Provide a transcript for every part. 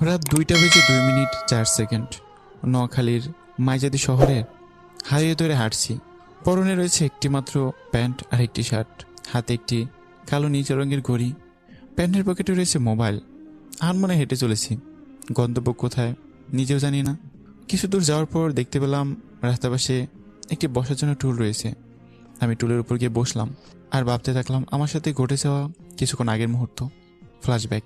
রাত 2টা বেজে 2 মিনিট 4 সেকেন্ড। নোয়াখালীর মাইজাদি শহরের হাইওয়ে ধরে হাঁটছি। পরনে রয়েছে একটি মাত্র প্যান্ট আর একটি শার্ট, হাতে একটি কালো নীচ রঙের ঘড়ি, প্যান্টের পকেটে রয়েছে মোবাইল। মনে হেঁটে চলেছি। গন্তব্য কোথায় নিজেও জানি না। কিছু দূর যাওয়ার পর দেখতে পেলাম রাস্তার পাশে একটি বসার জন্য টুল রয়েছে। আমি টুলের উপর গিয়ে বসলাম আর ভাবতে থাকলাম আমার সাথে ঘটে যাওয়া কিছুক্ষণ আগের মুহূর্ত। ফ্ল্যাশব্যাক।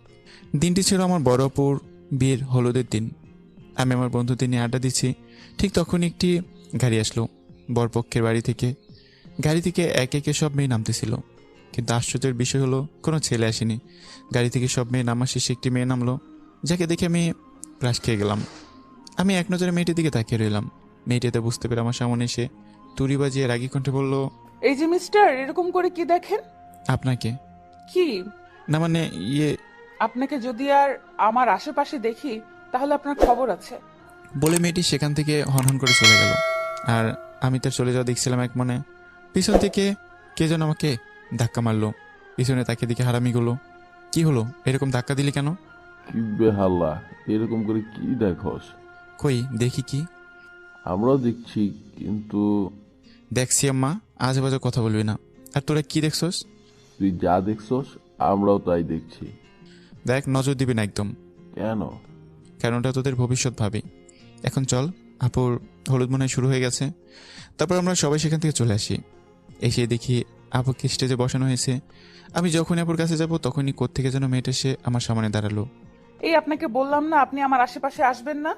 দিনটি ছিল আমার বড় অপুর বিয়ের হলুদের দিন। আমি আমার বন্ধুদের নিয়ে আড্ডা দিচ্ছি, ঠিক তখনই একটি গাড়ি আসলো বরপক্ষের বাড়ি থেকে। গাড়ি থেকে একে একে সব মেয়ে নামতেছিল, কিন্তু আশ্চর্যের বিষয় হলো কোনো ছেলে আসেনি। গাড়ি থেকে সব মেয়ে নামার শেষে একটি মেয়ে নামলো, যাকে দেখে আমি ক্রাশ খেয়ে গেলাম। আমি এক নজরে মেয়েটির দিকে তাকিয়ে রইলাম। মেয়েটিতে বুঝতে পেরে আমার সামনে এসে তুড়ি বাজিয়ে রাগী কণ্ঠে বলল, এই যে মিস্টার, এরকম করে কি দেখেন? আপনাকে? কি? না মানে ইয়ে। আপনাকে যদি আর আমার আশেপাশে দেখি তাহলে আপনার খবর আছে। বলে মেয়েটি সেখান থেকে হনহন করে চলে গেল। আর আমি তার চলে যাওয়া দেখছিলাম এক মনে। পিছন থেকে কে যেন আমাকে ধাক্কা মারলো। পিছনে তাকে দিকে হারামিগুলো। কি হলো, এরকম ধাক্কা দিলি কেন? কি বেহাল্লা, এরকম করে কি দেখোস? কই দেখি কি? আমরাও দেখছি, কিন্তু দেখছি আম্মা, আজে বাজে কথা বলবি না। আর তোরা কি দেখছস? তুই যা দেখছস আমরাও তাই দেখছি। দেখ, নজর দিবি না একদম। কেন? কারণ ওটা তোদের ভবিষ্যৎ ভাবি। এখন চল, আপুর হলুদ মনে হয় শুরু হয়ে গেছে। তারপর আমরা সবাই সেখান থেকে চলে আসি। এসে দেখি আপুকে স্টেজে বসানো হয়েছে। আমি যখনই আপুর কাছে যাব তখনই কোত্থেকে যেন মেয়েটা এসে আমার সামনে দাঁড়ালো। এই আপনাকে বললাম না আপনি আমার আশেপাশে আসবেন না।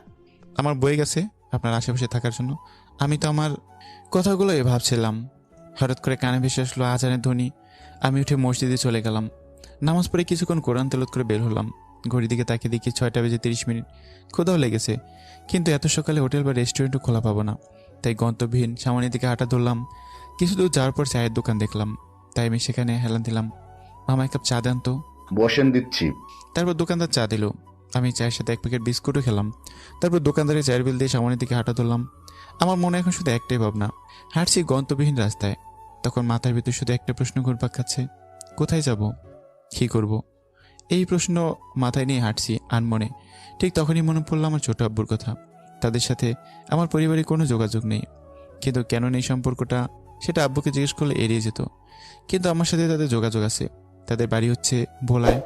আমার বয়ে গেছে আপনার আশেপাশে থাকার জন্য। আমি তো আমার কথাগুলোই ভাবছিলাম। হঠাৎ করে কানে ভেসে আসলো আজানের ধ্বনি। আমি উঠে মসজিদে চলে গেলাম। নামাজ পড়ে কিছুক্ষণ কোরআন তেলাওয়াত করে বের হলাম। ঘড়ির দিকে তাকিয়ে দেখি 6টা বেজে 30 মিনিট। ক্ষুধাও লেগেছে, কিন্তু এত সকালে হোটেল বা রেস্টুরেন্টও খোলা পাবো না। তাই গন্তব্যহীন সামনের দিকে হাঁটা ধরলাম। কিছু দূর যাওয়ার পর চায়ের দোকান দেখলাম, তাই আমি সেখানে হেলান দিলাম, মামা এক কাপ চা দেন তো। বসেন, দিচ্ছি। তারপর দোকানদার চা দিল। আমি চায়ের সাথে এক প্যাকেট বিস্কুটও খেলাম। তারপর দোকানদারের চায়ের বিল দিয়ে সামনের দিকে হাঁটা ধরলাম। আমার মনে এখন শুধু একটাই ভাবনা, হাঁটছি গন্তব্যহীন রাস্তায়। তখন মাথার ভিতর শুধু একটা প্রশ্ন ঘুরপাক খাচ্ছে, কোথায় যাব, কী করব? এই প্রশ্ন মাথায় নিয়ে হাঁটছি আনমনে। ঠিক তখনই মনে পড়লো আমার ছোট আব্বুর কথা। তাদের সাথে আমার পরিবারে কোনো যোগাযোগ নেই, কিন্তু কেন নেই সম্পর্কটা সেটা আব্বুকে জিজ্ঞেস করলে এড়িয়ে যেত। কিন্তু আমার সাথে তাদের যোগাযোগ আছে। তাদের বাড়ি হচ্ছে ভোলায়।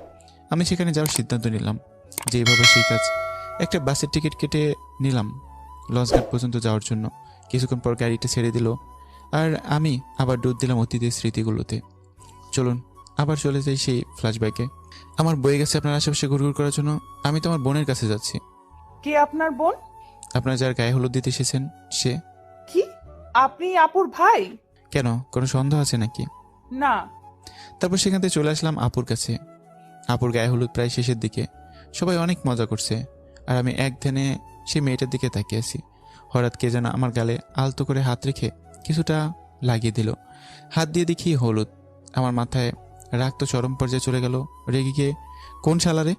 আমি সেখানে যাওয়ার সিদ্ধান্ত নিলাম। যেভাবে সেই কাজ, একটা বাসের টিকিট কেটে নিলাম লঞ্চঘাট পর্যন্ত যাওয়ার জন্য। কিছুক্ষণ পর গাড়িটা ছেড়ে দিল, আর আমি আবার ডুব দিলাম অতীতের স্মৃতিগুলোতে। চলুন আবার চলে যাই সেই ফ্ল্যাশব্যাকে। আমার বয়ে গেছে আপনার আশেপাশে ঘুরঘুর করার জন্য। আমি তো আমার বোনের কাছে যাচ্ছি। কে আপনার বোন? আপনার যার গায়ে হলুদ দিতে এসেছেন সে। কি? আপনি আপুর ভাই? কেন, কোনো সন্দেহ আছে নাকি? না। তারপর সেখান থেকে চলে আসলাম আপুর কাছে। আপুর গায়ে হলুদ প্রায় শেষের দিকে। সবাই অনেক মজা করছে, আর আমি এক ধ্যানে সেই মেয়েটার দিকে তাকিয়ে আছি। হঠাৎ কে যেন আমার গালে আলতো করে হাত রেখে কিছুটা লাগিয়ে দিল। হাত দিয়ে দেখি হলুদ। আমার মাথায় রাগ তো চরম পর্যায়ে চলে গেল। রেগে গিয়ে, কোন শালারে?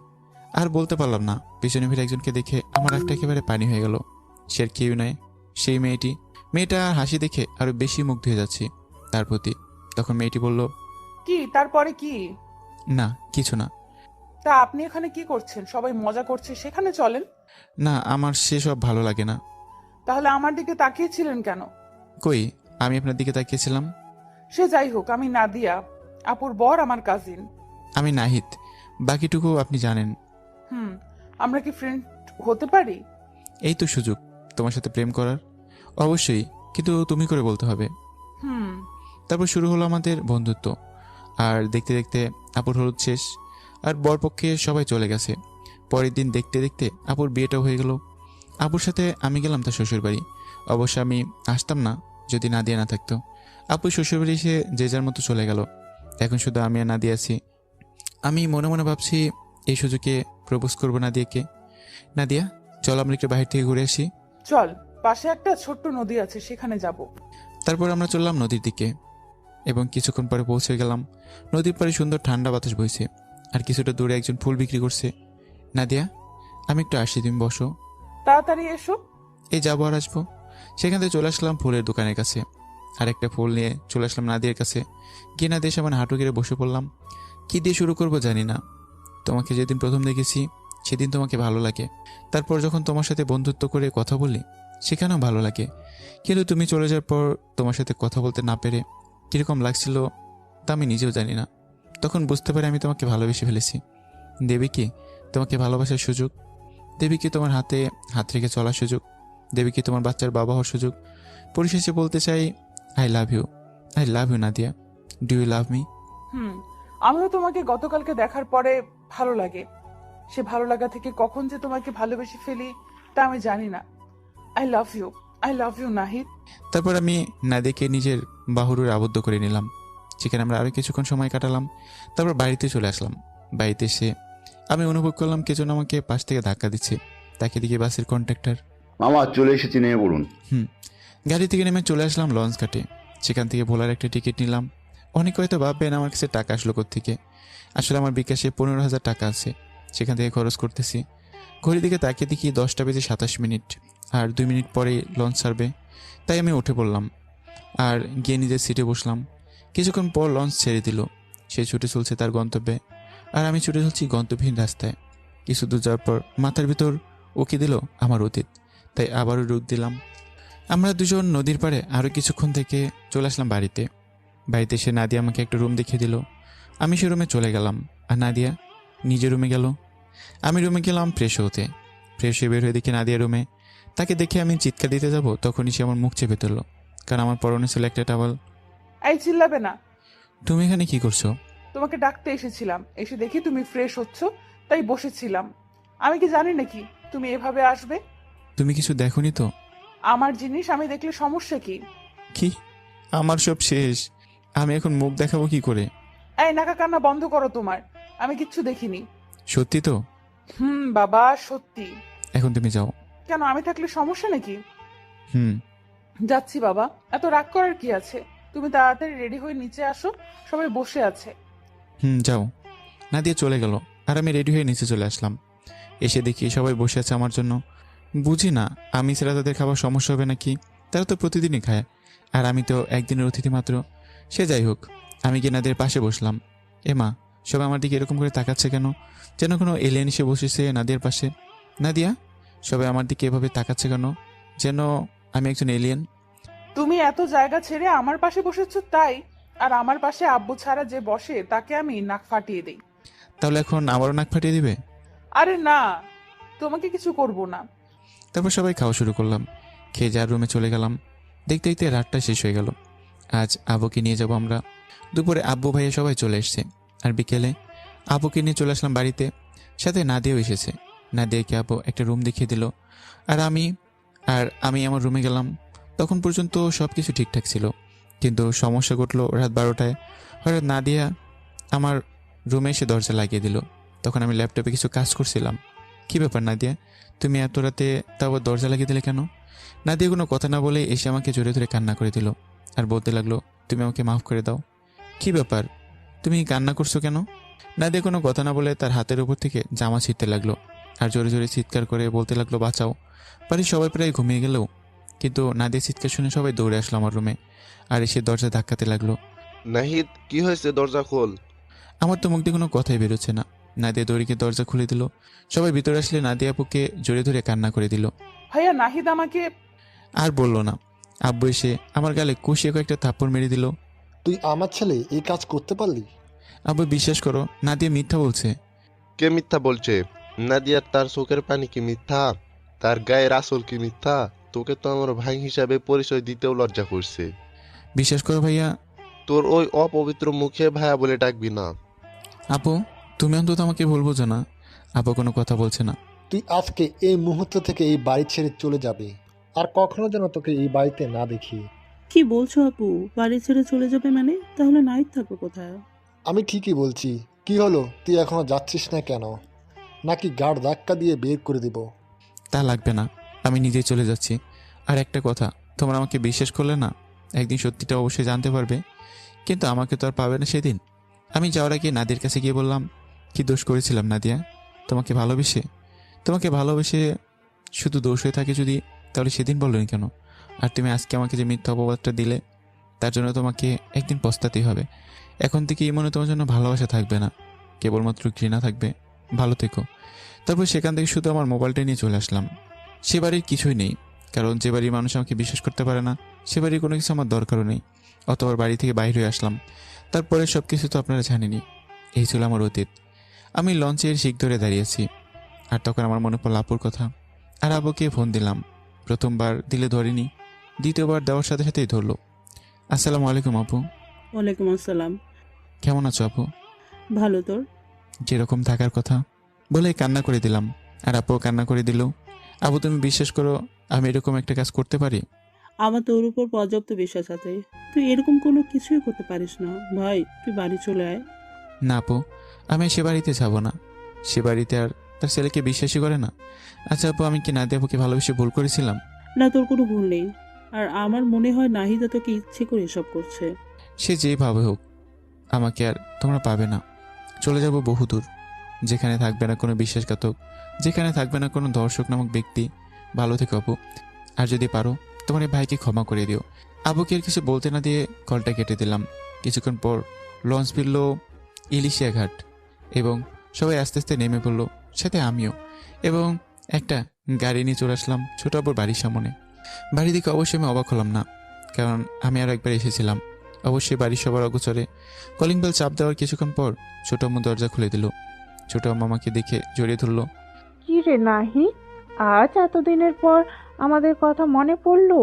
আর বলতে পারলাম না। পিছনে ফিরে একজনকে দেখে আমার রাগটা একেবারে পানি হয়ে গেল। সে আর কেউ নয়, সেই মেয়েটি। মেয়েটা হাসি দেখে আরো বেশি মুগ্ধ হয়ে যাচ্ছি তার প্রতি। তখন মেয়েটি বলল, কি তারপরে কি? না কিছু না। তা আপনি এখানে কি করছেন? সবাই মজা করছে, সেখানে চলেন। না, আমার সেসব ভালো লাগে না। তাহলে আমার দিকে তাকিয়েছিলেন কেন? কই, আমি আপনার দিকে তাকিয়েছিলাম? সে যাই হোক, আমি নাদিয়া, আপুর বর, আমার কাজিন। আমি নাহিদ, বাকিটুকু আপনি জানেন। হুম। আমরা কি ফ্রেন্ড হতে পারি? এই তো সুযোগ তোমার সাথে প্রেম করার। অবশ্যই, কিন্তু তুমি করে বলতে হবে। হুম। তারপর শুরু হলো আমাদের বন্ধুত্ব। আর দেখতে দেখতে আপুর হলুদ শেষ, আর বরপক্ষে সবাই চলে গেছে। পরের দিন দেখতে দেখতে আপুর বিয়েটাও হয়ে গেল। আপুর সাথে আমি গেলাম তার শ্বশুরবাড়ি। অবশ্য আমি আসতাম না যদি নাদিয়া না থাকতো। আপু শ্বশুরবাড়ি এসে যে যার মতো চলে গেল। এখন শুধু আমি আর নাদিয়া আছি। আমি মনে মনে ভাবছি এই সুযোগে প্রপোজ করবো নাদিয়াকে। নাদিয়া, চল আমরা একটু বাহির থেকে ঘুরে আসি। চল, পাশে একটা ছোট্ট নদী আছে, সেখানে যাব। তারপর আমরা চললাম নদীর দিকে, এবং কিছুক্ষণ পরে পৌঁছে গেলাম। নদীর পাড়ে সুন্দর ঠান্ডা বাতাস বইছে, আর কিছুটা দূরে একজন ফুল বিক্রি করছে। নাদিয়া, আমি একটু আসি, তুমি বসো। তাড়াতাড়ি এসো। এই যাবো আর আসবো। সেখান থেকে চলে আসলাম ফুলের দোকানের কাছে, আর একটা ফুল নিয়ে চলে আসলাম নাদিয়ার কাছে। গিয়ে নাদিয়া সামনে হাঁটু গেড়ে বসে পড়লাম। কি দিয়ে শুরু করবো জানি না। তোমাকে যেদিন প্রথম দেখেছি সেদিন তোমাকে ভালো লাগে। তারপর যখন তোমার সাথে বন্ধুত্ব করে কথা বলি সেখানেও ভালো লাগে। কিন্তু তুমি চলে যাওয়ার পর তোমার সাথে কথা বলতে না পেরে কীরকম লাগছিল তা আমি নিজেও জানি না। তখন বুঝতে পারি আমি তোমাকে ভালোবেসে ফেলেছি। দেবী কি তোমাকে ভালোবাসার সুযোগ, দেবী কি তোমার হাতে হাত রেখে চলার সুযোগ, দেবী কি তোমার বাচ্চার বাবা হওয়ার সুযোগ। পরিশেষে বলতে চাই I love you, I love you Nadia. Do you love me? আমিও তোমাকে গতকালকে দেখার পরে ভালো লাগে। সে ভালো লাগা থেকে কখন যে তোমাকে ভালোবেসে ফেলি তা আমি জানি না। I love you Nahid. তারপর আমি নাদিয়াকে নিজের বাহুরে আবদ্ধ করে নিলাম। সেখানে আমরা আরও কিছুক্ষণ সময় কাটালাম। তারপর বাড়িতে চলে আসলাম। বাড়িতে এসে আমি অনুভব করলাম কে যেন আমাকে পাশ থেকে ধাক্কা দিচ্ছে। তাকে দিকে বাসের কন্ট্রাক্টর। মামা চলে এসেছি, নেমে পড়ুন। গাড়ি থেকে নেমে চলে আসলাম লঞ্চ ঘাটে। সেখান থেকে ভোলার একটা টিকিট নিলাম। অনেক হয়তো ভাববেন আমার কাছে টাকা আসলো থেকে। আসলে আমার বিকাশে 15,000 টাকা আছে, সেখান থেকে খরচ করতেছি। ঘড়ির দিকে তাকিয়ে দেখি 10টা বেজে 27 মিনিট, আর 2 মিনিট পরেই লঞ্চ ছাড়বে। তাই আমি উঠে পড়লাম আর গিয়ে নিজের সিটে বসলাম। কিছুক্ষণ পর লঞ্চ ছেড়ে দিল। সে ছুটে চলছে তার গন্তব্যে, আর আমি ছুটে চলছি গন্তব্যহীন রাস্তায়। কিছু দূর যাওয়ার পর মাথার ভিতর উকি দিল আমার অতীত, তাই আবারও রুখ দিলাম। আমরা দুজন নদীর পাড়ে আরও কিছুক্ষণ থেকে চলে আসলাম বাড়িতে। বাড়িতে এসে নাদিয়া আমাকে একটা রুম দেখিয়ে দিল। আমি সে রুমে চলে গেলাম, আর নাদিয়া নিজের রুমে গেল। আমি রুমে গেলাম ফ্রেশ হতে। ফ্রেশ হয়ে বের হয়ে দেখি নাদিয়া রুমে। তাকে দেখে আমি চিৎকার দিতে যাব, তখনই সে আমার মুখ চেপে ধরলো, কারণ আমার পরনে ছিল একটা টাওয়াল। এই চিল্লাবে না। তুমি এখানে কি করছো? তোমাকে ডাকতে এসেছিলাম, এসে দেখি তুমি ফ্রেশ হচ্ছ, তাই বসেছিলাম। আমি কি জানি নাকি তুমি এভাবে আসবে? তুমি কিছু দেখোনি তো? আমার জিনিস আমি দেখলে সমস্যা কি? কি? আমার সব শেষ। আমি এখন মুখ দেখাবো কি করে? এই নাকা কান্না বন্ধ করো তোমার। আমি কিচ্ছু দেখিনি। সত্যি তো? বাবা সত্যি। এখন তুমি যাও। কেন, আমি থাকলে সমস্যা নাকি? হুম। যাচ্ছি বাবা, এত রাগ করার কি আছে? তুমি তাড়াতাড়ি রেডি হয়ে নিচে আসো, সবাই বসে আছে। যাও। নাদিয়া চলে গেল, আর আমি রেডি হয়ে নিচে চলে আসলাম। এসে দেখি সবাই বসে আছে আমার জন্য। বুঝি না আমি ছাড়া তাদের খাবার সমস্যা হবে নাকি। তারা তো প্রতিদিনই খায়, আর আমি তো একদিনের অতিথি মাত্র। সে যাই হোক, আমি গিয়ে নাদিয়ার পাশে বসলাম। মা, সবাই আমার দিকে এরকম করে তাকাচ্ছে কেন? যেন কোনো এলিয়েন এসে বসেছে নাদিয়ার পাশে। নাদিয়া, সবাই আমার দিকে এভাবে তাকাচ্ছে কেন? যেন আমি একজন এলিয়েন। তুমি এত জায়গা ছেড়ে আমার পাশে বসেছো তাই? আর আমার পাশে আব্বু ছাড়া যে বসে তাকে আমি নাক ফাটিয়ে দিই। তাহলে এখন আবারও নাক ফাটিয়ে দিবে? আরে না, তোমাকে কিছু করব না। তারপর সবাই খাওয়া শুরু করলাম। খেয়ে যার রুমে চলে গেলাম। দেখতে দেখতে রাতটা শেষ হয়ে গেল। আজ আব্বুকে নিয়ে যাব আমরা। দুপুরে আব্বু ভাইয়া সবাই চলে এসছে, আর বিকেলে আব্বুকে নিয়ে চলে আসলাম বাড়িতে। সাথে নাদিয়াও এসেছে। নাদিয়াকে আব্বু একটা রুম দেখিয়ে দিল, আর আমি আমার রুমে গেলাম। তখন পর্যন্ত সব কিছু ঠিকঠাক ছিল, কিন্তু সমস্যা ঘটলো রাত 12টায়। হঠাৎ নাদিয়া আমার রুমে এসে দরজা লাগিয়ে দিল। তখন আমি ল্যাপটপে কিছু কাজ করছিলাম। কি ব্যাপার নাদিয়া, তুমি এত রাতে তাও দরজা লাগিয়ে দিলে কেন? নাদিয়া কোনো কথা না বলে এসে আমাকে জোরে ধরে কান্না করে দিল, আর বলতে লাগলো, তুমি আমাকে মাফ করে দাও। কি ব্যাপার, তুমি কান্না করছো কেন? নাদিয়া কোনো কথা না বলে তার হাতের উপর থেকে জামা ছিঁড়তে লাগলো, আর জোরে জোরে চিৎকার করে বলতে লাগলো, বাঁচাও। বাড়ির সবাই প্রায় ঘুমিয়ে গেলেও কিন্তু নাদিয়া চিৎকার শুনে সবাই দৌড়ে আসলো আমার রুমে, আর এসে দরজা ধাক্কাতে লাগলো। নাহিদ, কি হয়েছে? দরজা খোল। আমার তো মুখ দিয়ে কোনো কথাই বেরোচ্ছে না। নাদিয়া দড়িকে দরজা খুলে দিল। সবাই ভিতরে আসলে নাদিয়া আপুকে জোরে ধরে কান্না করে দিল। ভাইয়া নাহিদ আমাকে। আর বললো না। আব্বু এসে আমার গালে কষিয়ে কয়েকটা থাপ্পড় মেরে দিল। তুই আমার ছেলে এই কাজ করতে পারলি? আব্বু, বিশ্বাস করো, নাদিয়া মিথ্যা বলছে। কে মিথ্যা বলছে? নাদিয়ার তার চোখের পানি কি মিথ্যা? তার গায়ের আসল কি মিথ্যা? তোকে তো আমার ভাই হিসাবে পরিচয় দিতেও লজ্জা করছে। বিশ্বাস করো ভাইয়া। তোর ওই অপবিত্র মুখে ভাইয়া বলে ডাকবি না। আপু, তুমি অন্তত আমাকে ভুল বোঝো না। আপু কোনো কথা বলছে না। তুই আজকে এই মুহূর্ত থেকে এই বাড়ি ছেড়ে চলে যাবে, আর কখনো যেন তোকে এই বাড়িতে না দেখি। কি বলছো আপু? বাড়ি ছেড়ে চলে যাবে মানে? তাহলে নাইট থাকবো কোথায়? আমি ঠিকই বলছি। কি হলো, তুই এখনো যাচ্ছিস না কেন? নাকি গাড় ধাক্কা দিয়ে বের করে দিব? তা লাগবে না, আমি নিজেই চলে যাচ্ছি। আর একটা কথা, তোমরা আমাকে বিশ্বাস করলে না, একদিন সত্যিটা অবশ্যই জানতে পারবে। কিন্তু আমাকে তো আর পাবে না সেদিন। আমি যাওয়ার আগে নাদিয়ার কাছে গিয়ে বললাম, কি দোষ করেছিলাম নাদিয়া? তোমাকে ভালোবেসে শুধু দোষ হয়ে থাকে যদি, তাহলে সেদিন বললেন কেন? আর তুমি আজকে আমাকে যে মিথ্যা অপবাদটা দিলে, তার জন্য তোমাকে একদিন পস্তাতেই হবে। এখন থেকে এই মনে তোমার জন্য ভালোবাসা থাকবে না, কেবলমাত্র ঘৃণা থাকবে। ভালো থেকো। তারপর সেখান থেকে শুধু আমার মোবাইলটা নিয়ে চলে আসলাম। সে বাড়ির কিছুই নেই, কারণ যে বাড়ির মানুষ আমাকে বিশ্বাস করতে পারে না সে বাড়ির কোনো কিছু আমার দরকারও নেই। অতবার বাড়ি থেকে বাইরে হয়ে আসলাম। তারপরে সব কিছু তো আপনারা জানেনই। এই ছিল আমার অতীত। আমি লঞ্চের শিক ধরে দাঁড়িয়েছি, আর তখন আমার মনে পড়ল আপুর কথা। আর আবুকে ফোন দিলাম। প্রথমবার দিলে ধরেনি, দ্বিতীয়বার দেওয়ার সাথে সাথেই ধরলো। আসসালামু আলাইকুম আপু। ওয়ালাইকুম আসসালাম। কেমন আছো আপু? ভালো, তোর? যেরকম থাকার কথা বলে কান্না করে দিলাম, আর আপু কান্না করে দিল। আবু তুমি বিশ্বাস করো আমি এরকম একটা কাজ করতে পারি? আমার তোর উপর পর্যাপ্ত বিশ্বাস আছে। তুই এরকম কোনো কিছুই করতে পারিস না ভাই, তুই বাড়ি চলে আয়। না আপু, আমি সে বাড়িতে যাব না। সে বাড়িতে আর তার ছেলেকে বিশ্বাসই করে না। আচ্ছা আপু, আমি কি নাদিয়া আপুকে ভালোবেসে ভুল করেছিলাম? না, তোর কোনো ভুল নেই। আর আমার মনে হয় নাহিদা তোকে ইচ্ছে করে এসব করছে। সে যেভাবে হোক আমাকে আর তোমরা পাবে না। চলে যাব বহুদূর, যেখানে থাকবে না কোনো বিশ্বাসঘাতক, যেখানে থাকবে না কোনো দর্শক নামক ব্যক্তি। ভালো থেকো আপু, আর যদি পারো তোমার এই ভাইকে ক্ষমা করে দিও। আবুকে আর কিছু বলতে না দিয়ে কলটা কেটে দিলাম। কিছুক্ষণ পর লঞ্চ ফিরল ইলিশিয়া ঘাট, এবং সবাই আস্তে আস্তে নেমে পড়লো, সাথে আমিও। এবং একটা গাড়ি নিয়ে চলে আসলাম ছোট আবুর বাড়ির সামনে। বাড়ি দিকে অবশ্যই আমি অবাক হলাম না, কারণ আমি আরও একবার এসেছিলাম। অবশ্যই বাড়ির সবার অগোচরে কলিং বেল চাপ দেওয়ার কিছুক্ষণ পর ছোট আম্মু দরজা খুলে দিল। ছোট আম্মু আমাকে দেখে জড়িয়ে ধরলো। কি রে নাহি, আজ এতদিনের পর আমাদের কথা মনে পড়লো?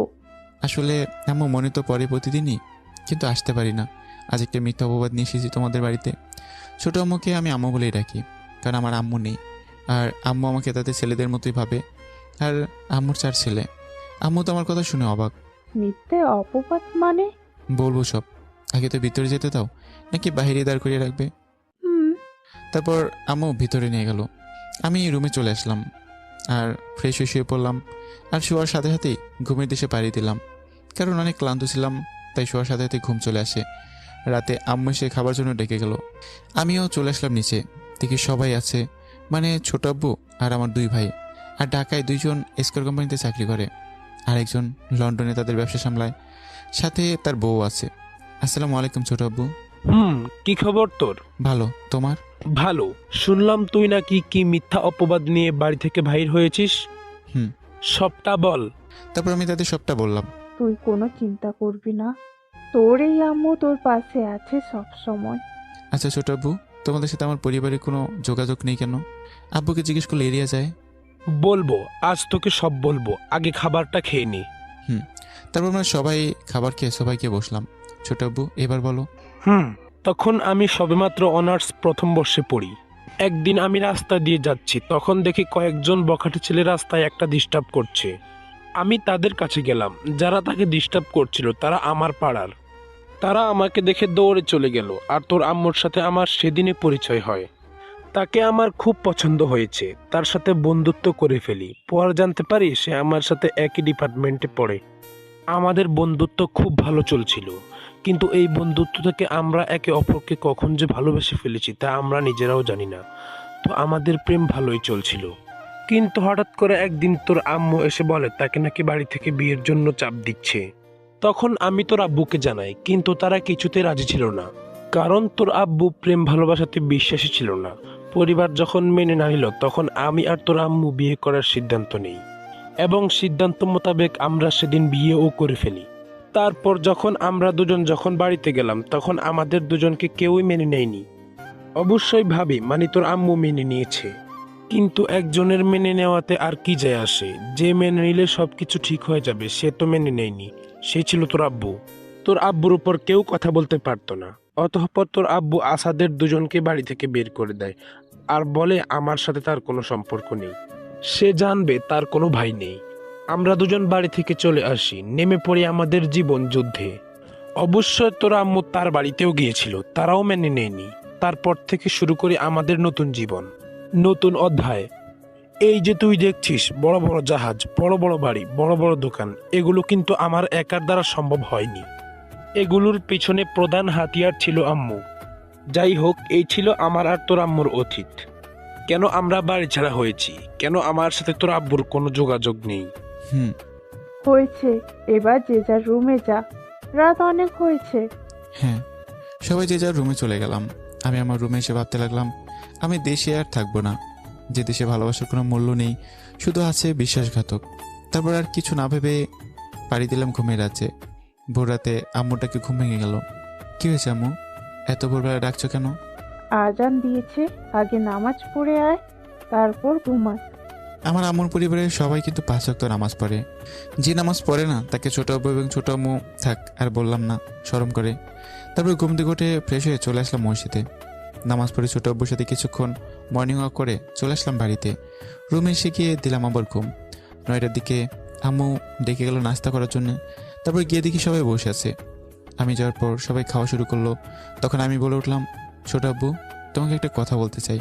আসলে আম্মু মনে তো পড়ে প্রতিদিনই, কিন্তু আসতে পারি না। আজ একটা মিথ্যা অপবাদ নিয়ে এসেছি তোমাদের বাড়িতে। ছোট আম্মুকে আমি আম্মু বলেই ডাকি, কারণ আমার আম্মু নেই। আর আম্মু আমাকে তাদের ছেলেদের মতোই ভাবে। আর আম্মুর 4 ছেলে। আম্মু তো আমার কথা শুনে অবাক। মিথ্যে অপবাদ মানে? বলবো সব, আগে তো ভিতরে যেতে দাও, নাকি বাইরে দাঁড় করিয়ে রাখবে? হুম। তারপর আম্মু ভিতরে নিয়ে গেল। আমি রুমে চলে আসলাম আর ফ্রেশ হয়ে শুয়ে পড়লাম। আর শোয়ার সাথে সাথেই ঘুমের দেশে পাড়ি দিলাম, কারণ অনেক ক্লান্ত ছিলাম। তাই শোয়ার সাথে সাথে ঘুম চলে আসে। রাতে আম্মু এসে খাবার জন্য ডেকে গেল। আমিও চলে আসলাম নিচে, দেখি সবাই আছে, মানে ছোট আব্বু আর আমার 2 ভাই। আর ঢাকায় 2জন এসকর কোম্পানিতে চাকরি করে, আর একজন লন্ডনে তাদের ব্যবসা সামলায়, সাথে তার বউ আছে। আসসালামু আলাইকুম ছোট আব্বু। কি খবর তোর? ভালো, তোমার? ভালো। শুনলাম তুই নাকি কি মিথ্যা অপবাদ নিয়ে বাড়ি থেকে বাহির হয়েছিস। হুম। সবটা বল। তারপর আমি তাদের সবটা বললাম। তুই কোনো চিন্তা করবি না, তোর এই আম্মু তোর পাশে আছে সব সময়। আচ্ছা ছোট আব্বু, তোমাদের সাথে আমার পরিবারের কোনো যোগাযোগ নেই কেন? আব্বুকে জিজ্ঞেস করলে এড়িয়ে যায়। বলবো, আজ তোকে সব বলবো, আগে খাবারটা খেয়ে নি। তারপর আমরা সবাই খাবার খেয়ে সবাইকে বসলাম। ছোট আব্বু, এবার বলো। তখন আমি সবেমাত্র অনার্স প্রথম বর্ষে পড়ি। একদিন আমি রাস্তা দিয়ে যাচ্ছি, তখন দেখি কয়েকজন বখাটে ছেলে রাস্তায় একটা ডিস্টার্ব করছে। আমি তাদের কাছে গেলাম। যারা তাকে ডিস্টার্ব করছিল তারা আমার পাড়ার। তারা আমাকে দেখে দৌড়ে চলে গেল। আর তোর আম্মুর সাথে আমার সেদিনে পরিচয় হয়। তাকে আমার খুব পছন্দ হয়েছে, তার সাথে বন্ধুত্ব করে ফেলি। পরে জানতে পারি সে আমার সাথে একই ডিপার্টমেন্টে পড়ে। আমাদের বন্ধুত্ব খুব ভালো চলছিল, কিন্তু এই বন্ধুত্ব থেকে আমরা একে অপরকে কখন যে ভালোবেসে ফেলেছি তা আমরা নিজেরাও জানি না। তো আমাদের প্রেম ভালোই চলছিল, কিন্তু হঠাৎ করে একদিন তোর আম্মু এসে বলে তাকে নাকি বাড়ি থেকে বিয়ের জন্য চাপ দিচ্ছে। তখন আমি তোর আব্বুকে জানাই, কিন্তু তারা কিছুতে রাজি ছিল না, কারণ তোর আব্বু প্রেম ভালোবাসাতে বিশ্বাসী ছিল না। পরিবার যখন মেনে না নিল, তখন আমি আর তোর আম্মু বিয়ে করার সিদ্ধান্ত নেই, এবং সিদ্ধান্ত মোতাবেক আমরা সেদিন বিয়েও করে ফেলি। তারপর যখন আমরা দুজন বাড়িতে গেলাম, তখন আমাদের দুজনকে কেউই মেনে নেয়নি। অবশ্যই ভাবি মানে তোর আম্মু মেনে নিয়েছে, কিন্তু একজনের মেনে নেওয়াতে আর কি যায় আসে? যে মেনে নিলে সবকিছু ঠিক হয়ে যাবে সে তো মেনে নেয়নি, সে ছিল তোর আব্বু। তোর আব্বুর উপর কেউ কথা বলতে পারতো না। অতঃপর তোর আব্বু আসাদের দুজনকে বাড়ি থেকে বের করে দেয়, আর বলে আমার সাথে তার কোনো সম্পর্ক নেই, সে জানবে তার কোনো ভাই নেই। আমরা দুজন বাড়ি থেকে চলে আসি, নেমে পড়ি আমাদের জীবন যুদ্ধে। অবশ্যই তোর আম্মু তার বাড়িতেও গিয়েছিল, তারাও মেনে নেয়নি। তারপর থেকে শুরু করি আমাদের নতুন জীবন, নতুন অধ্যায়। এই যে তুই দেখছিস বড় বড় জাহাজ, বড় বড় বাড়ি, বড় বড় দোকান, এগুলো কিন্তু আমার একার দ্বারা সম্ভব হয়নি। এগুলোর পিছনে প্রধান হাতিয়ার ছিল আম্মু। যাই হোক, এই ছিল আমার আর তোর আম্মুর অতীত। কেন আমরা বাড়ি ছাড়া হয়েছি, কেন আমার সাথে তোর আব্বুর কোনো যোগাযোগ নেই। হয়েছে, এবার যে যার রুমে যা, রাত অনেক হয়েছে। হ্যাঁ, সবাই যে যার রুমে চলে গেলাম। আমি আমার রুমে এসে ভাবতে লাগলাম আমি দেশে আর থাকবো না। যে দেশে ভালোবাসার কোনো মূল্য নেই, শুধু আছে বিশ্বাসঘাতক। তারপর আর কিছু না ভেবে পাড়ি দিলাম ঘুমের রাজ্যে। ভোর রাতে আম্মুটাকে ঘুম ভেঙে গেল। কি হয়েছে আম্মু, এত ভোরবেলা ডাকছো কেন? আজান দিয়েছে, আগে নামাজ পড়ে আয়, তারপর ঘুমাস। আমার আম্মুর পরিবারের সবাই কিন্তু 5 ওয়াক্ত নামাজ পড়ে। যে নামাজ পড়ে না তাকে ছোট আব্বু এবং ছোট আম্মু থাক আর বললাম না, শরম করে। তারপর ঘুম থেকে উঠে ফ্রেশ হয়ে চলে আসলাম মসজিদে। নামাজ পড়ে ছোট আব্বুর সাথে কিছুক্ষণ মর্নিং ওয়াক করে চলে আসলাম বাড়িতে। রুমে এসে গিয়ে দিলাম আবার ঘুম। 9টার দিকে আম্মু ডেকে গেল নাস্তা করার জন্য। তারপর গিয়ে দেখি সবাই বসে আছে। আমি যাওয়ার পর সবাই খাওয়া শুরু করলো। তখন আমি বলে উঠলাম, ছোট আব্বু, তোমাকে একটা কথা বলতে চাই।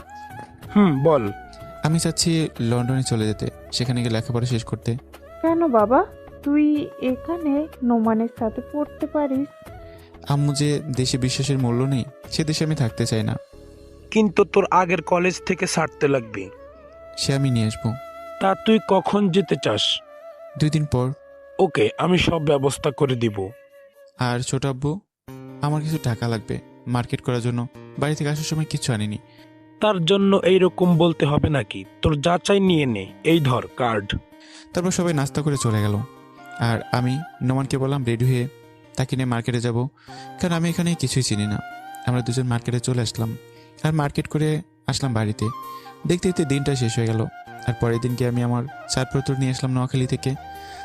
বল। আমি চাচ্ছি লন্ডনে চলে যেতে, সেখানে গিয়ে লেখাপড়া শেষ করতে। কেন বাবা, তুই এখানে নোমানের সাথে পড়তে পারিস। আম্মু যে দেশে বিশ্বাসের মূল্য নেই, সে দেশে আমি থাকতে চাই না। কিন্তু তোর আগের কলেজ থেকে ছাড়তে লাগবে। সে আমি নিয়ে আসবো। তা তুই কখন যেতে চাস? 2 দিন পর। ওকে, আমি সব ব্যবস্থা করে দিব। আর ছোট আব্বু, আমার কিছু টাকা লাগবে মার্কেট করার জন্য। বাড়ি থেকে আসার সময় কিছু আনিনি। তার জন্য এইরকম বলতে হবে নাকি? তোর যা চাই নিয়ে নে, এই ধর কার্ড। তারপর সবাই নাস্তা করে চলে গেল। আর আমি নোমানকে বললাম রেডি হয়ে তাকে নিয়ে মার্কেটে যাব, কারণ আমি এখানে কিছুই চিনি না। আমরা দুজন মার্কেটে চলে আসলাম আর মার্কেট করে আসলাম বাড়িতে। দেখতে দেখতে দিনটা শেষ হয়ে গেল। আর পরের দিনকে আমি আমার ছাড়পত্র নিয়ে আসলাম নোয়াখালী থেকে।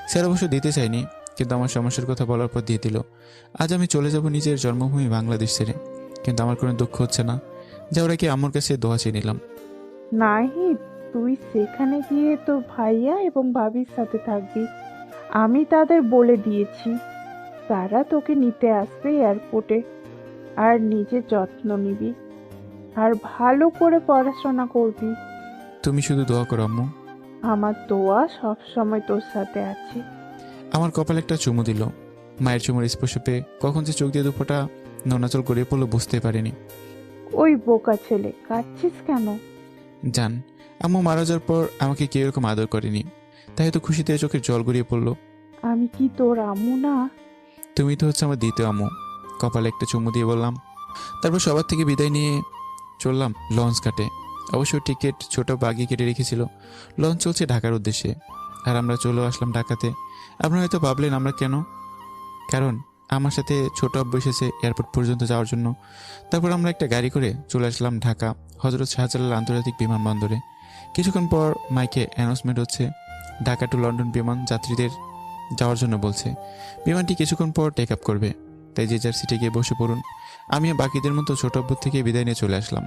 স্যার অবশ্য দিতে চাইনি, কিন্তু আমার সমস্যার কথা বলার পর দিয়ে দিল। আজ আমি চলে যাব নিজের জন্মভূমি বাংলাদেশ ছেড়ে, কিন্তু আমার কোনো দুঃখ হচ্ছে না। যাওয়ার আগে আম্মুর কাছে দোয়া চেয়ে নিলাম। নাহিদ, তুই সেখানে গিয়ে তোর ভাইয়া এবং ভাবির সাথে থাকবি। আমি তাদের বলে দিয়েছি, তারা তোকে নিতে আসবে এয়ারপোর্টে। আর নিজের যত্ন নিবি, আর ভালো করে পড়াশোনা করবি। তুমি শুধু দোয়া করো আম্মু। আমার দোয়া সব সময় তোর সাথে আছে। আমার কপালে একটা চুমু দিল। মায়ের চুমুর স্পর্শ পেয়ে কখন যে চোখ দিয়ে দুপোটা ননাচল গড়িয়ে পড়লো বুঝতে পারিনি। ওই বোকা ছেলে, কাঁদছিস কেন? জান, আম্মু মারা যাওয়ার পর আমাকে কেউ এরকম আদর করেনি, তাই তো খুশিতে চোখের জল গড়িয়ে পড়লো। আমি কি তোর আম্মু না? তুমি তো হচ্ছে আমার দ্বিতীয় আম্মু। কপালে একটা চুমু দিয়ে বললাম। তারপর সবার থেকে বিদায় নিয়ে চললাম লঞ্চ ঘাটে। অবশ্য টিকিট ছোট বাগি কেটে রেখেছিল। লঞ্চ চলছে ঢাকার উদ্দেশ্যে, আর আমরা চলে আসলাম ঢাকাতে। আপনারা হয়তো ভাবলেন আমরা কেন, কারণ আমার সাথে ছোট আব্বু এসেছে এয়ারপোর্ট পর্যন্ত যাওয়ার জন্য। তারপর আমরা একটা গাড়ি করে চলে আসলাম ঢাকা হজরত শাহজালাল আন্তর্জাতিক বিমানবন্দরে। কিছুক্ষণ পর মাইকে অ্যানাউন্সমেন্ট হচ্ছে, ঢাকা টু লন্ডন বিমান যাত্রীদের যাওয়ার জন্য বলছে। বিমানটি কিছুক্ষণ পর টেক আপ করবে, তাই যে যার সিটে গিয়ে বসে পড়ুন। আমিও বাকিদের মতো ছোট আব্বুর থেকে বিদায় নিয়ে চলে আসলাম।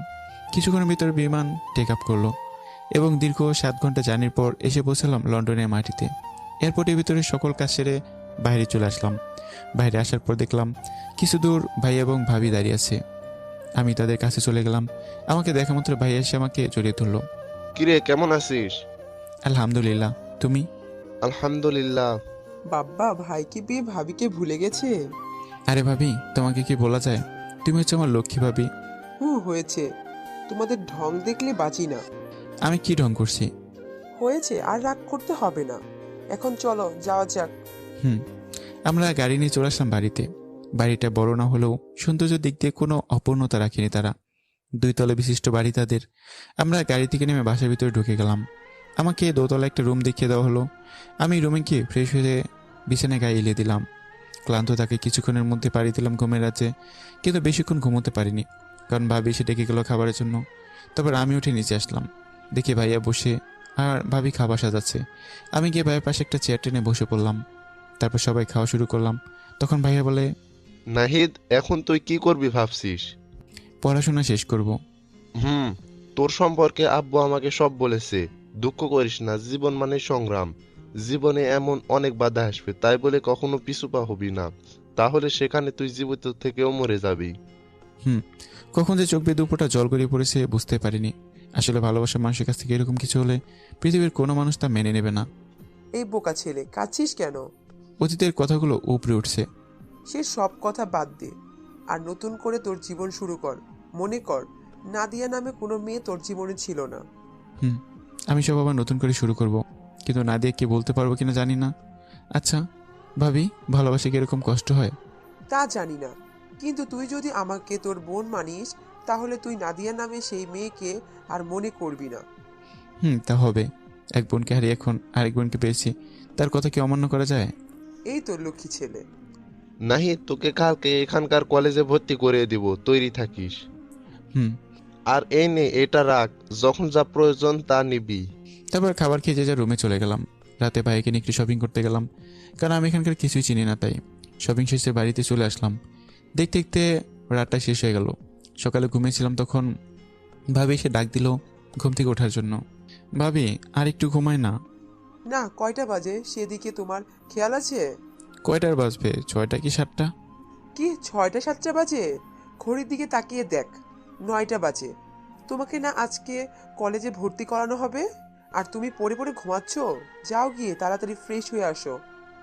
কিছুক্ষণের ভিতর বিমান টেক আপ করলো এবং দীর্ঘ 7 ঘন্টা জার্নির পর এসে পৌঁছালাম লন্ডনের মাটিতে। এয়ারপোর্টের ভিতরে সকল কাজ সেরে বাইরে চলে আসলাম। বাইরে আসার পর দেখলাম কিছু দূর ভাই এবং ভাবি দাঁড়িয়ে আছে। আমি তাদের কাছে চলে গেলাম। আমাকে দেখা মাত্র ভাই এসে আমাকে জড়িয়ে ধরলো। কিরে, কেমন আছিস? আলহামদুলিল্লাহ, তুমি? আলহামদুলিল্লাহ। বাব্বা, ভাই কি বিয়ে ভাবিকে ভুলে গেছে? আরে ভাবি, তোমাকে কি বলা যায়? তুমি হচ্ছে আমার লক্ষ্মী ভাবি। হয়েছে, তোমাদের ঢং দেখলে বাঁচি না। আমি কি ঢং করছি? হয়েছে, আর রাগ করতে হবে না। এখন চলো যাওয়া যাক। আমরা গাড়ি নিয়ে চলে আসলাম বাড়িতে। বাড়িটা বড় না হলেও সৌন্দর্যের দিক দিয়ে কোনো অপূর্ণতা রাখেনি তারা। 2 তলা বিশিষ্ট বাড়ি তাদের। আমরা গাড়ি থেকে নেমে বাসার ভিতরে ঢুকে গেলাম। আমাকে 2 তলা একটা রুম দেখিয়ে দেওয়া হলো। আমি রুমে গিয়ে ফ্রেশ হয়ে বিছানায় গায়ে এলিয়ে দিলাম। ক্লান্ত তাকে কিছুক্ষণের মধ্যে পাড়ি দিলাম ঘুমের রাজ্যে, কিন্তু বেশিক্ষণ ঘুমোতে পারিনি, কারণ ভাবি এসে ডেকে গেল খাবারের জন্য। তারপর আমি উঠে নিচে আসলাম, দেখি ভাইয়া বসে আর ভাবি খাবার সাজাচ্ছে। আমি গিয়ে ভাইয়ের পাশে একটা চেয়ার টেনে বসে পড়লাম। তারপর সবাই খাওয়া শুরু করলাম। তখন ভাইয়া বলে, নাহিদ, এখন তুই কি করবি ভাবছিস? পড়াশোনা শেষ করব। তোর সম্পর্কে আব্বু আমাকে সব বলেছে। দুঃখ করিস না, জীবন মানে সংগ্রাম। জীবনে এমন অনেক বাধা আসবে, তাই বলে কখনো পিছু পা হবি না, তাহলে সেখানে তুই জীবিত থেকেও মরে যাবি। কখন যে চোখ বেয়ে দুপোটা জল গড়িয়ে পড়েছে বুঝতে পারিনি। আসলে ভালোবাসার মানুষের কাছ থেকে এরকম কিছু হলে পৃথিবীর কোনো মানুষ তা মেনে নেবে না। এই বোকা ছেলে, কাঁদছিস কেন? অতীতের কথাগুলো উপরে উঠছে। সে সব কথা বাদ দে, আর নতুন করে তোর জীবন শুরু কর। মনে কর, নাদিয়া নামে কোনো মেয়ে তোর জীবনে ছিল না। আমি সব আবার নতুন করে শুরু করব, কিন্তু নাদিয়া কি বলতে পারবো কিনা জানি না। আচ্ছা ভাবি, ভালোবাসা কি এরকম কষ্ট হয়? তা জানি না, কিন্তু তুই যদি আমাকে তোর বোন মানিস, তাহলে তুই নাদিয়া নামে সেই মেয়েকে আর মনে করবি না। তা হবে। এক বোনকে হারিয়ে এখন আরেক বোনকে পেয়েছি, তার কথা কি অমান্য করা যায়? এই তো লক্ষ্মী ছেলে। নাহিদ, তোকে কালকে এখানকার কলেজে ভর্তি করে দিব, তৈরি থাকিস। হুম। আর এই নে, এটা রাখ, যখন যা প্রয়োজন তা নিবি। তারপর খাবার খেয়ে যে যা রুমে চলে গেলাম। রাতে ভাইকে নিয়ে একটু শপিং করতে গেলাম, কারণ আমি এখানকার কিছুই চিনি না, তাই শপিং শেষে বাড়িতে চলে আসলাম। দেখতে দেখতে রাতটা শেষ হয়ে গেল। সকালে ঘুমিয়েছিলাম, তখন ভাবি এসে ডাক দিল ঘুম থেকে ওঠার জন্য। ভাবি, আর একটু ঘুমায় না? না, কয়টা বাজে সেদিকে তোমার খেয়াল আছে? কয়টার বাজবে? 6টা কি 7টা? কি 6টা 7টা বাজে? ঘড়ির দিকে তাকিয়ে দেখ, 9টা বাজে। তোমাকে না আজকে কলেজে ভর্তি করানো হবে, আর তুমি পড়ে পড়ে ঘুমাচ্ছ? যাও গিয়ে তাড়াতাড়ি ফ্রেশ হয়ে আসো,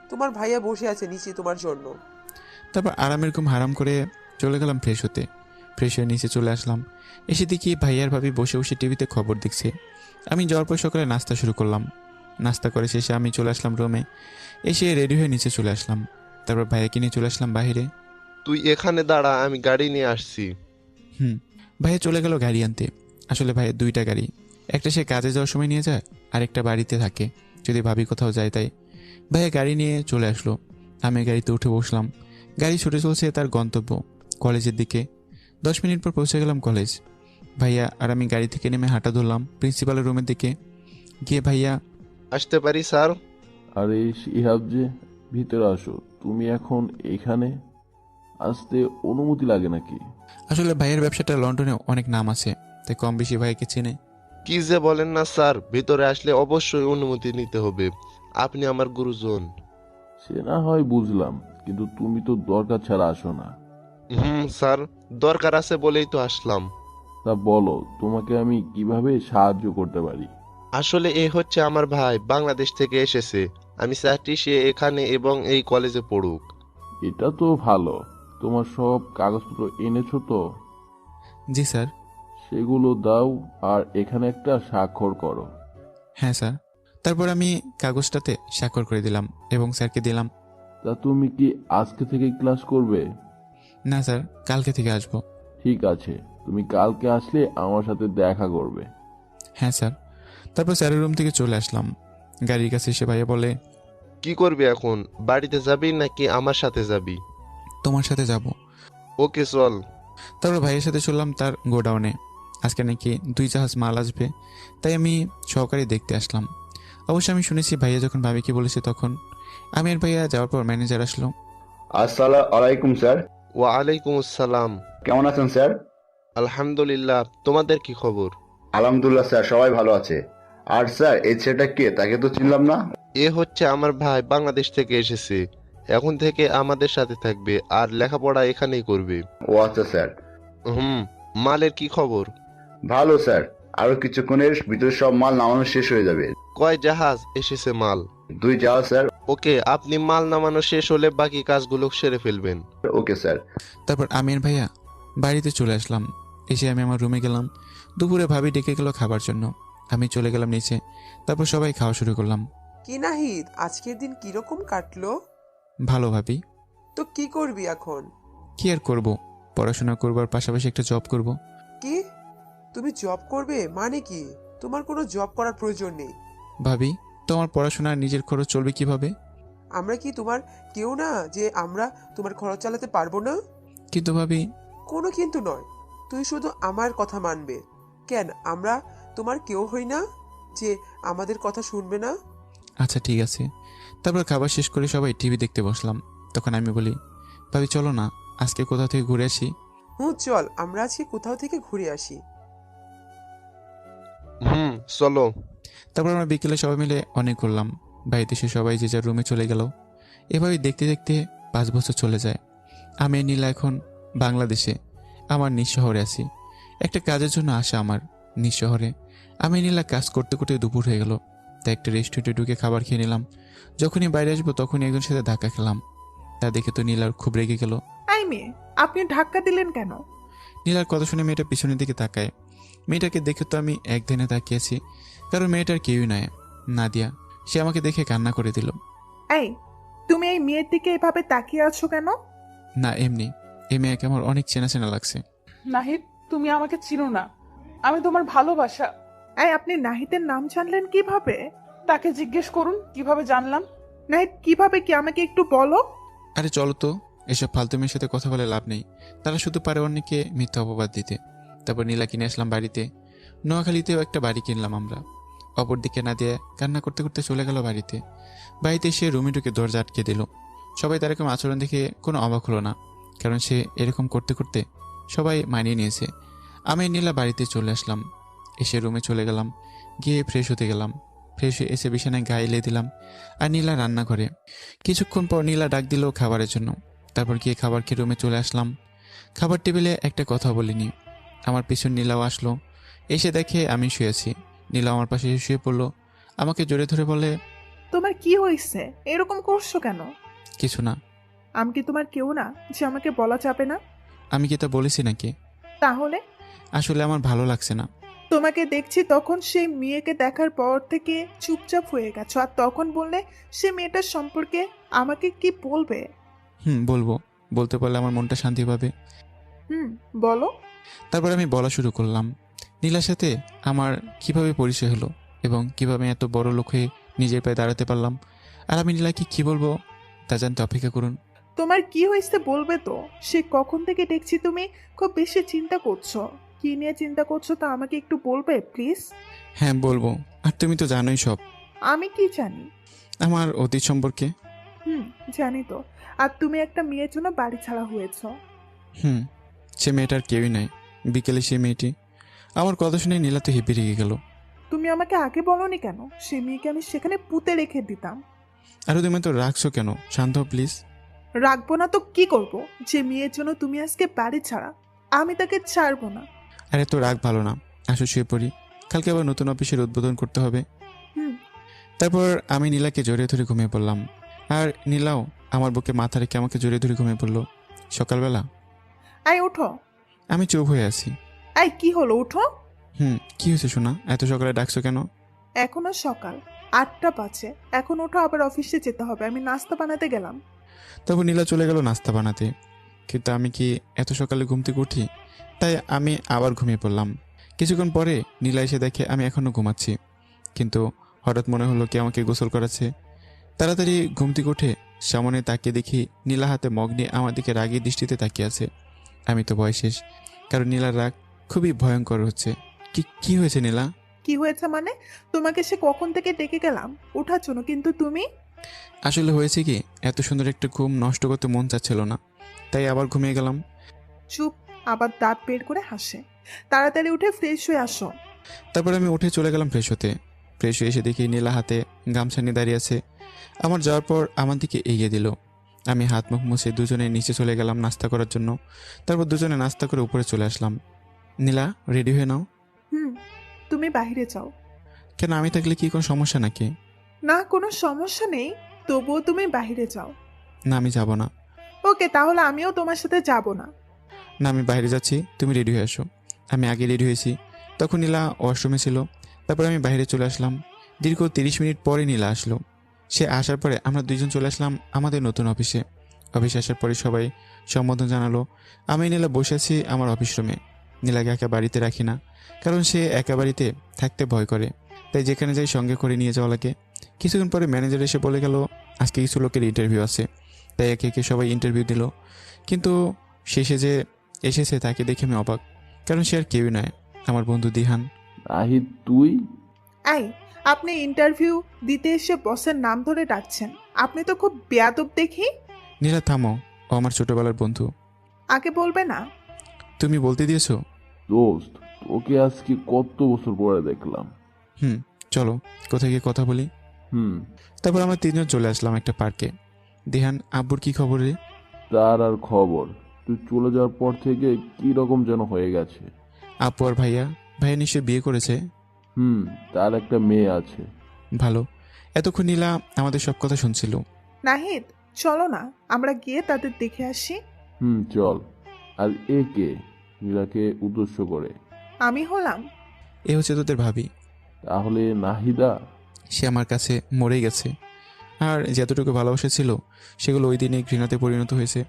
তোমার ভাইয়া বসে আছে নিচে তোমার জন্য। তারপর আরামের ঘুম হারাম করে চলে গেলাম ফ্রেশ হতে। ফ্রেশ হয়ে নিচে চলে আসলাম। এসে দেখি ভাইয়ার ভাবি বসে বসে টিভিতে খবর দেখছে। আমি যাওয়ার পর সকালে নাস্তা শুরু করলাম। নাস্তা করে শেষে আমি চলে আসলাম রুমে। এসে রেডি হয়ে নিচে চলে আসলাম। তারপর ভাইয়াকে নিয়ে চলে আসলাম বাইরে। তুই এখানে দাঁড়া, আমি গাড়ি নিয়ে আসছি। ভাইয়া চলে গেল গাড়ি আনতে। আসলে ভাইয়ের 2টা গাড়ি, একটা সে কাজে যাওয়ার সময় নিয়ে যায়, আরেকটা বাড়িতে থাকে যদি ভাবি কোথাও যায়, তাই ভাইয়া গাড়ি নিয়ে চলে আসলো। আমি গাড়িতে উঠে বসলাম। গাড়ি ছুটে চলছে তার গন্তব্য কলেজের দিকে। 10 মিনিট পর পৌঁছে গেলাম কলেজ। ভাইয়া আর আমি গাড়ি থেকে নেমে হাঁটা ধরলাম প্রিন্সিপালের রুমের দিকে গিয়ে। ভাইয়া, আসতে পারি স্যার? আরে শিহাব যে, ভিতরে আসো। তুমি এখন এখানে আসতে অনুমতি লাগে নাকি? আসলে ভাইয়ের ব্যবসাটা লন্ডনে অনেক নাম আছে, তাই কম বেশি ভাইকে চেনে। কি যে বলেন না স্যার, ভিতরে আসলে অবশ্যই অনুমতি নিতে হবে, আপনি আমার গুরুজন। সে না হয় বুঝলাম, কিন্তু তুমি তো দরকার ছাড়া আসো না। স্যার, দরকার আছে বলেই তো আসলাম। তা বলো, তোমাকে আমি কিভাবে সাহায্য করতে পারি? আসলে এ হচ্ছে আমার ভাই, বাংলাদেশ থেকে এসেছে। আমি চাচ্ছি সে এখানে এবং এই কলেজে পড়ুক। এটা তো ভালো। তোমার সব কাগজপত্র এনেছো তো? জি স্যার। সেগুলো দাও, আর এখানে একটা স্বাক্ষর করো। হ্যাঁ স্যার। তারপর আমি কাগজটাতে স্বাক্ষর করে দিলাম এবং স্যারকে দিলাম। তা তুমি কি আজকে থেকে ক্লাস করবে? না স্যার, কালকে থেকে আসবো। ঠিক আছে, তুমি কালকে আসলে আমার সাথে দেখা করবে। হ্যাঁ স্যার। তারপর স্যারের রুম থেকে চলে আসলাম। গাড়ির কাছে এসে ভাইয়া বলে, কি করবি এখন? বাড়িতে যাবি নাকি আমার সাথে যাবি? তোমার সাথে যাব। ওকে, চল। তারপর ভাইয়ের সাথে চললাম তার গোডাউনে। আজকে নাকি 2 জাহাজ মাল আসবে, তাই আমি সহকারী দেখতে আসলাম। অবশ্য আমি শুনেছি ভাইয়া যখন ভাবিকে বলেছে, তখন আমি আর ভাইয়া যাওয়ার পর ম্যানেজার আসলো। আসসালামু আলাইকুম স্যার। ওয়ালাইকুম আসসালাম। কেমন আছেন স্যার? আলহামদুলিল্লাহ, তোমাদের কি খবর? আলহামদুলিল্লাহ স্যার, সবাই ভালো আছে। আর স্যার, এই ছেলেটা কে? তাকে তো চিনলাম না। এ হচ্ছে আমার ভাই, বাংলাদেশ থেকে এসেছে। এখন থেকে আমাদের সাথে থাকবে আর লেখাপড়া এখানেই করবে। ও আচ্ছা স্যার। মালের কি খবর? ভালো স্যার, আরো কিছুক্ষণের ভিতরে সব মাল নামানো শেষ হয়ে যাবে। কয় জাহাজ এসেছে মাল? 2 জাহাজ স্যার। ওকে, আপনি মাল নামানো শেষ হলে বাকি কাজগুলো সেরে ফেলবেন। Okay sir. তারপর আমি আর ভাইয়া বাড়িতে চলে আসলাম। এসে আমি আমার রুমে গেলাম। দুপুরে ভাবি ডেকে গেল খাবার জন্য। আমি চলে গেলাম নিচে। তারপর সবাই খাওয়া শুরু করলাম। কি নাহিদ, আজকের দিন কিরকম কাটলো? ভালো ভাবি। তো কি করবি এখন? কি আর করব, পড়াশোনা করবার পাশাপাশি একটা জব করব। কি, তুমি জব করবে? মানে কি? তোমার কোনো জব করার প্রয়োজন নেই। ভাবি, তোমার পড়াশোনার নিজের খরচ চলবে কিভাবে? আমরা কি তোমার কেউ না যে আমরা তোমার খরচ চালাতে পারবো না? কিন্তু ভাবি। কোনো কিন্তু নয়, তুই শুধু আমার কথা মানবে। কেন, আমরা তোমার কেউ হই না যে আমাদের কথা শুনবে না? আচ্ছা ঠিক আছে। তারপর খাবার শেষ করে সবাই টিভি দেখতে বসলাম। তখন আমি বলি, ভাবি চলো না আজকে কোথাও থেকে ঘুরে আসি। চল, আমরা আজকে কোথাও থেকে ঘুরে আসি। চলো। তারপর আমরা বিকেলে সবাই মিলে অনেক ঘুরলাম। বাড়িতে এসে সবাই যে যার রুমে চলে গেল। এভাবে দেখতে দেখতে 5 বছর চলে যায়। আমি আর নীলা এখন বাংলাদেশে আমার নিজ শহরে আছি। একটা কাজের জন্য আসা আমার নিজ শহরে। আমি নীলা কাজ করতে করতে দুপুর হয়ে গেল, তাই একটা রেস্টুরেন্টে ঢুকে খাবার খেয়ে নিলাম। যখনই বাইরে আসবো তখনই একজনের সাথে ধাক্কা খেলাম। তা দেখে তো নীলার খুব রেগে গেল। এই মেয়ে, আপনি ধাক্কা দিলেন কেন? নীলার কথা শুনে মেয়েটা পিছনের দিকে তাকায়। মেয়েটাকে দেখে তো আমি এক ধ্যানে তাকিয়েছি, কারণ মেয়েটার কেউই নয়, নাদিয়া। সে আমাকে দেখে কান্না করে দিল। এই, তুমি এই মেয়ের দিকে এভাবে তাকিয়ে আছো কেন? না এমনি, এই মেয়েকে আমার অনেক চেনা চেনা লাগছে। নাহিদ, তুমি আমাকে চিনো না। আমি তোমার ভালোবাসা, এই আপনি নাহিদের নাম জানলেন কিভাবে? তাকে জিজ্ঞেস করুন কিভাবে জানলাম। নাহিদ কিভাবে কি আমাকে একটু বলো। আরে চলো তো, এসব ফালতু মেয়ের সাথে কথা বলে লাভ নেই। তারা শুধু পারে অন্যকে মিথ্যা অপবাদ দিতে। তারপর নীলা কিনে আসলাম বাড়িতে। নোয়াখালীতেও একটা বাড়ি কিনলাম আমরা। অপরদিকে নাদিয়া কান্না করতে করতে চলে গেল বাড়িতে। বাড়িতে এসে রুমে ঢুকে দরজা আটকে দিল। সবাই তার এরকম আচরণ দেখে কোনো অবাক হলো না, কারণ সে এরকম করতে করতে সবাই মানিয়ে নিয়েছে। আমি নীলা বাড়িতে চলে আসলাম। এসে রুমে চলে গেলাম, গিয়ে ফ্রেশ হতে গেলাম। ফ্রেশ হয়ে এসে বিছানায় গায়ে এলে দিলাম, আর নীলা রান্না করে। কিছুক্ষণ পর নীলা ডাক দিল খাবারের জন্য। তারপর গিয়ে খাবার খেয়ে রুমে চলে আসলাম। খাবার টেবিলে একটা কথা বলিনি। আমার পিছন নীলাও আসলো। এসে দেখে আমি শুয়েছি। নীলা আমার পাশে এসে শুয়ে পড়লো। আমাকে জড়িয়ে ধরে বলে, তোমার কি হয়েছে? এরকম করছো কেন? কিছু না। আমি কি তোমার কেউ না যে আমাকে বলা যাবে না? আমি কি তা বলেছি নাকি? তাহলে? আসলে আমার ভালো লাগছে না। তোমাকে দেখছি তখন সেই মেয়েকে দেখার পর থেকে চুপচাপ হয়ে গেছো, আর তখন বললে সে মেয়েটার সম্পর্কে আমাকে কি বলবে? বলবো। বলতে পারলে আমার মনটা শান্তি পাবে। বলো। তারপর আমি বলা শুরু করলাম, নীলার সাথে আমার কিভাবে পরিচয় হলো এবং কিভাবে এত বড় লোক হয়ে নিজের পায়ে দাঁড়াতে পারলাম। আর আমি নীলাকে কি বলবো তা জানতে অপেক্ষা করুন। তোমার কি হয়েছে বলবে তো? সে কখন থেকে দেখছি তুমি খুব বেশি চিন্তা করছো। কি নিয়ে চিন্তা করছো তা আমাকে একটু বলবে প্লিজ? হ্যাঁ বলবো, আর তুমি তো জানোই সব। আমি কি জানি? আমার অতীত সম্পর্কে। জানি তো। আর তুমি একটা মেয়ের জন্য বাড়ি ছাড়া হয়েছো। সে মেয়েটার কেউই নাই। বিকেলে সে মেয়েটি আমার কথা শুনে নীলা তো হেপে রেগে গেল। তুমি আমাকে আগে বলোনি কেন? সে মেয়েকে আমি সেখানে পুঁতে রেখে দিতাম। আর তুমি তো রাখছো কেন? শান্ত প্লিজ। রাখবো না তো কি করব? যে মেয়ের জন্য তুমি আজকে বাড়ি ছাড়া, আমি তাকে ছাড়বো না। আরে তো রাগ ভালো না, আসো শুয়ে পড়ি। কালকে আবার নতুন অফিসের উদ্বোধন করতে হবে। তারপর আমি নীলাকে জড়িয়ে ধরে ঘুমিয়ে পড়লাম, আর নীলাও আমার বুকে মাথা রেখে আমাকে জড়িয়ে ধরে ঘুমিয়ে পড়লো। সকালবেলা আই ওঠো। আমি চুপ হয়ে আছি। আই কি হলো? ওঠো। কি হয়েছে শোনা? এত সকালে ডাকছো কেন? এখনো সকাল 8টা বাজে। এখন ওঠো, আবার অফিসে যেতে হবে। আমি নাস্তা বানাতে গেলাম। তারপর নীলা চলে গেল নাস্তা বানাতে। কিন্তু আমি কি এত সকালে ঘুম থেকে উঠি? তাই আমি আবার ঘুমিয়ে পড়লাম। কিছুক্ষণ পরে নীলা এসে দেখে আমি এখনো ঘুমাচ্ছি, কিন্তু হঠাৎ মনে হলো কি আমাকে গোসল করাচ্ছে। তাড়াতাড়ি ঘুম থেকে উঠে সামনে তাকিয়ে দেখি নীলা হাতে মগ নিয়ে আমার দিকে রাগী দৃষ্টিতে তাকিয়ে আছে। আমি তো ভয় শেষ, কারণ নীলার রাগ খুবই ভয়ঙ্কর হচ্ছে। কি হয়েছে নীলা? কি হয়েছে মানে? তোমাকে সে কখন থেকে ডেকে গেলাম ওঠার জন্য, কিন্তু তুমি। আসলে হয়েছে কি, এত সুন্দর একটা ঘুম নষ্ট করতে মন চাচ্ছিল না, তাই আবার ঘুমিয়ে গেলাম। চুপ। আবার দাঁত বের করে হাসে। তাড়াতাড়ি উঠে ফ্রেশ হয়ে আসো। তারপর আমি উঠে চলে গেলাম ফ্রেশ হতে। ফ্রেশ হয়ে এসে দেখি নীলা হাতে গামছা নিয়ে দাঁড়িয়ে আছে। আমার যাওয়ার পর আমার দিকে এগিয়ে দিল। আমি হাত মুখ মুছে দুজনে নিচে চলে গেলাম নাস্তা করার জন্য। তারপর দুজনে নাস্তা করে উপরে চলে আসলাম। নীলা, রেডি হয়ে নাও। তুমি বাইরে যাও। কেন, আমি থাকলে কি কোনো সমস্যা নাকি? না, কোনো সমস্যা নেই, তবুও তুমি বাইরে যাও। না, আমি যাব না। ওকে, তাহলে আমিও তোমার সাথে যাব না। না, আমি বাইরে যাচ্ছি, তুমি রেডি হয়ে আসো। আমি আগে রেডি হয়েছি, তখন নীলা ওয়াশরুমে ছিল। তারপর আমি বাইরে চলে আসলাম। দীর্ঘ 30 মিনিট পরে নীলা আসলো। সে আসার পরে আমরা দুইজন চলে আসলাম আমাদের নতুন অফিসে। অফিসে আসার পরে সবাই সম্বোধন জানালো। আমি নীলা বসে আছি আমার অফিস রুমে। নীলাকে একা বাড়িতে রাখি না, কারণ সে একা বাড়িতে থাকতে ভয় করে, তাই যেখানে যাই সঙ্গে করে নিয়ে যাওয়া লাগে। কিছুক্ষণ পরে ম্যানেজার এসে বলে গেল আজকে কিছু লোকের ইন্টারভিউ আছে, তাই একে একে সবাই ইন্টারভিউ দিল। কিন্তু শেষে যে এসেছে তাকে দেখে আমি অবাক, কারণ সে আর কেউই নয়, আমার বন্ধু দিহান। নাহিদ তুই? এই, আপনি ইন্টারভিউ দিতে এসে বসের নাম ধরে ডাকছেন? আপনি তো খুব বেয়াদব দেখি। নীলা থামো, ও আমার ছোটবেলার বন্ধু। আগে বলবে না? তুমি বলতে দিয়েছো? দোস্ত, তোকে আজকে কত বছর পরে দেখলাম। চলো কোথায় গিয়ে কথা বলি। তারপর আমরা তিনজন চলে আসলাম একটা পার্কে। দিহান, আব্বুর কি খবর রে? তার আর খবর, তুই চলে যাওয়ার পর থেকে কি রকম যেন হয়ে গেছে। আপু আর ভাইয়া নিশ্চয় বিয়ে করেছে। তার একটা মেয়ে আছে। ভালো। এতক্ষণ নীলা আমাদের সব কথা শুনছিল। নাহিদ, চলো না আমরা গিয়ে তাদের দেখে আসি। চল। আর এ কে? নীলাকে উদ্দেশ্য করে। আমি হলাম। এ হচ্ছে তোদের ভাবি। তাহলে নাহিদা? সে আমার কাছে মরে গেছে, আর যতটুকু ভালোবাসা ছিল সেগুলো ওই দিনে ঘৃণাতে পরিণত হয়েছে।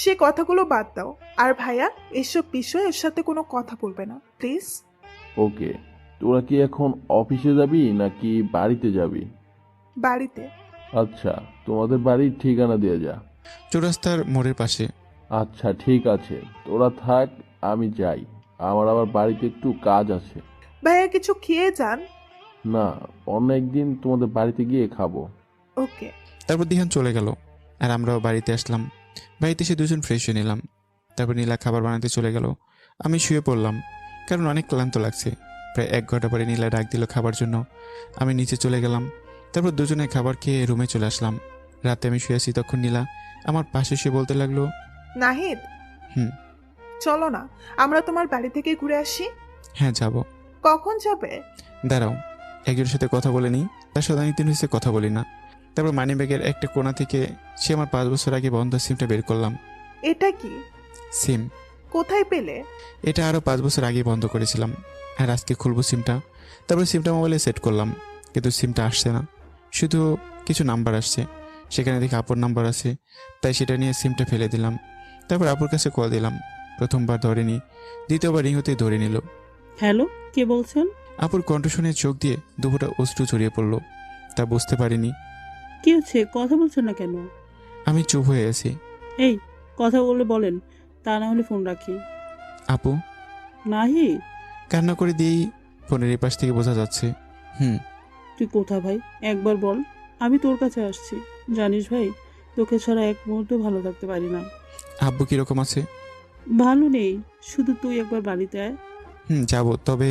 সে কথাগুলো বাদ দাও। আর ভাইয়া, এসব বিষয়ে এর সাথে কোনো কথা বলবে না প্লিজ। ওকে। তোরা কি এখন অফিসে যাবি নাকি বাড়িতে যাবি? বাড়িতে। আচ্ছা, তোমাদের বাড়ির ঠিকানা দিয়ে যা। চৌরাস্তার মোড়ের পাশে। আচ্ছা ঠিক আছে, তোরা থাক, আমি যাই। আমার আবার বাড়িতে একটু কাজ আছে। ভাইয়া কিছু খেয়ে যান। না, অন্য একদিন তোমাদের বাড়িতে গিয়ে খাবো। ওকে। তারপর দিহান চলে গেল আর আমরাও বাড়িতে আসলাম। বাড়িতে এসে দুজন ফ্রেশ হয়ে নিলাম। তারপর নীলা খাবার বানাতে চলে গেল। আমি শুয়ে পড়লাম, কারণ অনেক ক্লান্ত লাগছে। প্রায় 1 ঘন্টা পরে নীলা ডাক দিল খাবার জন্য। আমি নিচে চলে গেলাম। তারপর দুজনে খাবার খেয়ে রুমে চলে আসলাম। রাতে আমি শুয়ে আছি, তখন নীলা আমার পাশে শুয়ে বলতে লাগলো, নাহিদ, হুম। চলো না আমরা তোমার বাড়ি থেকে ঘুরে আসি। হ্যাঁ যাব। কখন যাবে? দাঁড়াও, একজনের সাথে কথা বলে নিই। তার সাথে অনেকদিন হয়েছে কথা বলি না। তারপর মানিব্যাগের একটা কোণা থেকে সে আমার 5 বছর আগে বন্ধ সিমটা বের করলাম। এটা কি? সিম। কোথায় পেলে? এটা আরও 5 বছর আগে বন্ধ করেছিলাম, আর আজকে খুলবো সিমটা। তারপর সিমটা মোবাইলে সেট করলাম, কিন্তু সিমটা আসছে না, শুধু কিছু নাম্বার আসছে। সেখানে দেখি আপুর নাম্বার আছে, তাই সেটা নিয়ে সিমটা ফেলে দিলাম। তারপর আপুর কাছে কল দিলাম। প্রথমবার ধরেনি, দ্বিতীয়বার রিং হতে ধরে নিল। হ্যালো, কে বলছেন? আপুর কণ্ঠ শুনে চোখ দিয়ে দুপুরটা অশ্রু ছড়িয়ে পড়লো। তা বুঝতে পারিনি। কি হচ্ছে, কথা বলছেন না কেন? আমি চুপ হয়ে আছি। এই, কথা বলে বলেন, তা না হলে ফোন রাখি। আপু। নাহিদ, কান্না করে দিয়েই ফোনের এই পাশ থেকে বোঝা যাচ্ছে। তুই কোথা ভাই, একবার বল। আমি তোর কাছে আসছি। জানিস ভাই, তোকে ছাড়া এক মুহূর্ত ভালো থাকতে পারি না। আব্বু কিরকম আছে? ভালো নেই, শুধু তুই একবার বাড়িতে আয়। যাবো, তবে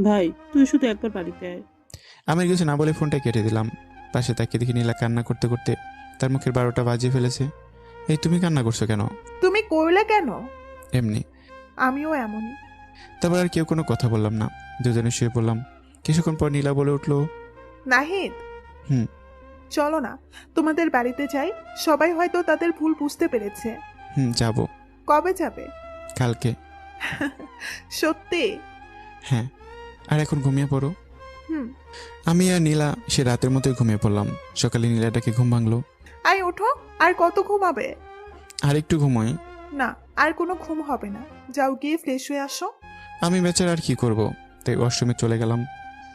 ভাই তুই শুধু একবার বাড়িতে আয়। আমি কিছু না বলে ফোনটা কেটে দিলাম। পাশে তাকিয়ে দেখি নীলা কান্না করতে করতে তার মুখের 12টা বাজিয়ে ফেলেছে। এই, তুমি কান্না করছো কেন? তুমি করলে কেন? এমনি। আমিও এমনই। তারপর আর কেউ কোনো কথা বললাম না, দুজনে শুয়ে পড়লাম। কিছুক্ষণ পর নীলা বলে উঠলো, নাহিদ, হুম। চলো না তোমাদের বাড়িতে যাই। সবাই হয়তো তাদের ভুল বুঝতে পেরেছে। যাবো। কবে যাবে? কালকে। সত্যি? হ্যাঁ। আর এখন ঘুমিয়ে পড়ো। হুম। আমি আর নীলা সে রাতের মতোই ঘুমিয়ে পড়লাম। সকালে নীলাটাকে ঘুম ভাঙলো। আই ওঠো, আর কত ঘুমাবে? আর একটু ঘুমোই। না, আর কোনো ঘুম হবে না। যাও গিয়ে ফ্রেশ হয়ে আসো। আমি বেচারা আর কি করব, তাই ওয়াশরুমে চলে গেলাম।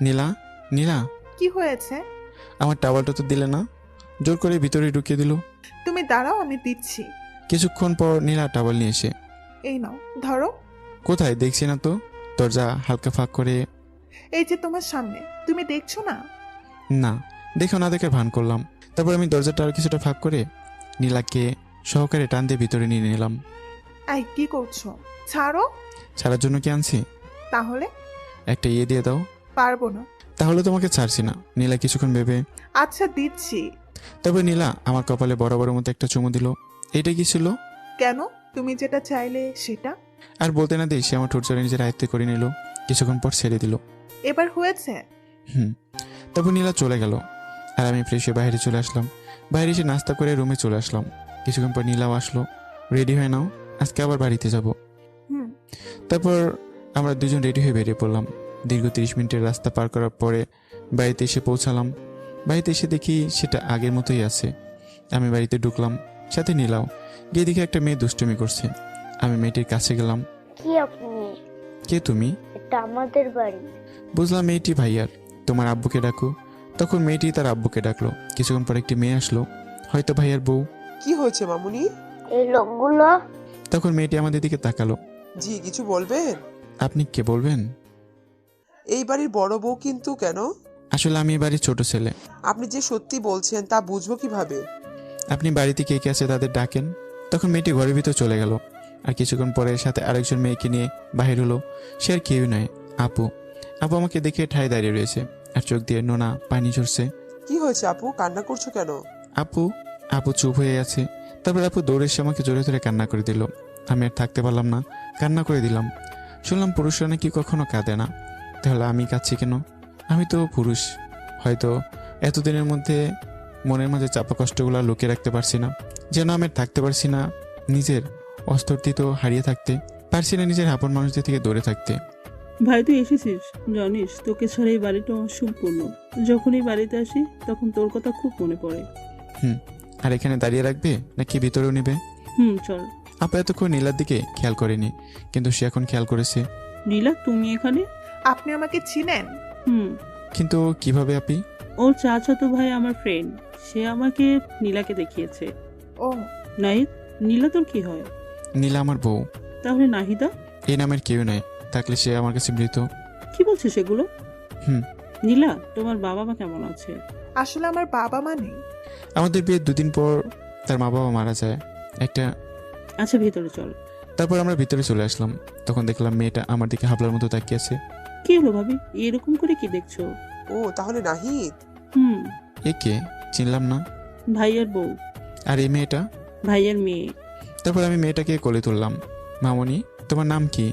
নীলা, নীলা, কি হয়েছে? আমার টাওয়ালটা তো দিলে না। জোর করে ভিতরে ঢুকিয়ে দিল। তুমি দাঁড়াও, আমি দিচ্ছি। কিছুক্ষণ পর নীলা টাওয়াল নিয়ে এসে, এই নাও, ধরো। কোথায় দেখছি না তো। দরজা হালকা ফাঁক করে। এই যে তোমার সামনে, তুমি দেখছো না? না, দেখো না দেখে ভান করলাম। তারপর আমি দরজাটা আর কিছুটা ফাঁক করে নীলাকে সহকারে টান দিয়ে ভিতরে নিয়ে নিলাম। আই, কি করছো? ছাড়ো। ছাড়ার জন্য কি আনছি? তাহলে? একটা ইয়ে দিয়ে দাও। পারবো না। তাহলে তোমাকে ছাড়ছি না। নীলা কিছুক্ষণ ভেবে, আচ্ছা দিচ্ছি। তারপর নীলা আমার কপালে বরাবরের মতো একটা চুমু দিল। এটা কি ছিল? কেন? তুমি যেটা চাইলে সেটা। আর বলতে না দিই সে আমার ঠোঁট চড়ে নিজের আয়ত্তে করে নিল। কিছুক্ষণ পর ছেড়ে দিল। এবার হয়েছে? তারপর নীলা চলে গেল আর আমি ফ্রেশ হয়ে বাইরে চলে আসলাম। বাইরে এসে নাস্তা করে রুমে চলে আসলাম। কিছুক্ষণ পর নীলাও আসলো। রেডি হয়ে নাও, আজকে আবার বাড়িতে যাব। তারপর আমরা দুজন রেডি হয়ে বেরিয়ে পড়লাম। দীর্ঘ 30 মিনিটের রাস্তা পার করার পরে বাড়িতে এসে পৌঁছালাম। বাড়িতে এসে দেখি সেটা আগের মতোই আছে। আমি বাড়িতে ঢুকলাম, সাথে নীলাও। গিয়ে দেখি একটা মেয়ে দুষ্টুমি করছে। আমি মেয়েটির কাছে গেলাম। কি আপনি? কে তুমি? এটা আমাদের বাড়ি। বুঝলাম মেয়েটি ভাইয়ার। তোমার আব্বুকে ডাকো। তখন মেয়েটি তার আব্বুকে ডাকলো। কিছুক্ষণ পর একটি মেয়ে আসলো, হয়তো ভাইয়ার বউ। কি হয়েছে মামুনি? এই লোকগুলো। তখন মেয়েটি আমাদের দিকে তাকালো। জি, কিছু বলবেন? আপনি কে বলবেন? এই বাড়ির বড় বউ কিন্তু। কেন? আসলে আমি এই বাড়ির ছোট ছেলে। আপনি যে সত্যি বলছেন তা বুঝবো কিভাবে? আপনি বাড়িতে কে কে আছে তাদের ডাকেন। তখন মেয়েটি ঘরের ভিতর চলে গেল। আর কিছুক্ষণ পরে সাথে আরেকজন মেয়েকে নিয়ে বাহির হলো। সে আর কেউ নয়, আপু। আপু আমাকে দেখে ঠায় দাঁড়িয়ে রয়েছে আর চোখ দিয়ে নোনা পানি ঝরছে। কি হয়েছে আপু, কান্না করছো কেন? আপু চুপ হয়ে আছে। তারপর আপু দৌড়ে এসে আমাকে জোরে ধরে কান্না করে দিল। আমি আর থাকতে পারলাম না, কান্না করে দিলাম। শুনলাম পুরুষরা নাকি কখনো কাঁদে না, তাহলে আমি কাঁদছি কেন? আমি তো পুরুষ। হয়তো এতদিনের মধ্যে মনের মাঝে চাপা কষ্টগুলো লুকিয়ে রাখতে পারছি না, যেন আমি থাকতে পারছি না নিজের অস্তিত্ব হারিয়ে থাকতে পারছি না, নিজের আপন মানুষদের থেকে দূরে থাকতে। ভাই তুই এসেছিস, জানিস তোকে ছাড়া এই বাড়িটা অসম্পূর্ণ। যখন এই বাড়িতে আসি তখন তোর কথা খুব মনে পড়ে। আর এখানে দাঁড়িয়ে রাখবে নাকি ভিতরেও নিবে? চল। আপা এতক্ষণ নীলার দিকে খেয়াল করেনি, কিন্তু সে এখন খেয়াল করেছে। নীলা, তুমি এখানে? আপনি আমাকে চিনেন? হুম। কিন্তু কিভাবে আপনি? ওর চাচাতো ভাই আমার ফ্রেন্ড, সে আমাকে নীলাকে দেখিয়েছে। ও নাহিদ, নীলা তোর কি হয়? নীলা আমার বউ। তাহলে নাহিদা? এই নামের কেউ নাই, থাকলে সে আমার কাছে মৃত। কি বলছিস সেগুলো? হুম। নীলা, তোমার বাবা মা কেমন আছে? আসলে আমার বাবা মা নেই। আমাদের বিয়ের 2 দিন পর তার মা বাবা মারা যায়। একটা আচ্ছা, ভিতরে চল। তারপর আমরা ভিতরে চলে আসলাম। তখন দেখলাম মেয়েটা আমার দিকে হাবলার মতো তাকিয়ে আছে। কি হলো ভাবি, এরকম করে কি দেখছো? ও তাহলে নাহিদ? হুম। এ কে? চিনলাম না। ভাইয়ের বউ। আর এই মেয়েটা? ভাইয়ের মেয়ে। তারপর আমি মেয়েটাকে কোলে তুললাম। মামনি, তোমার নাম কি?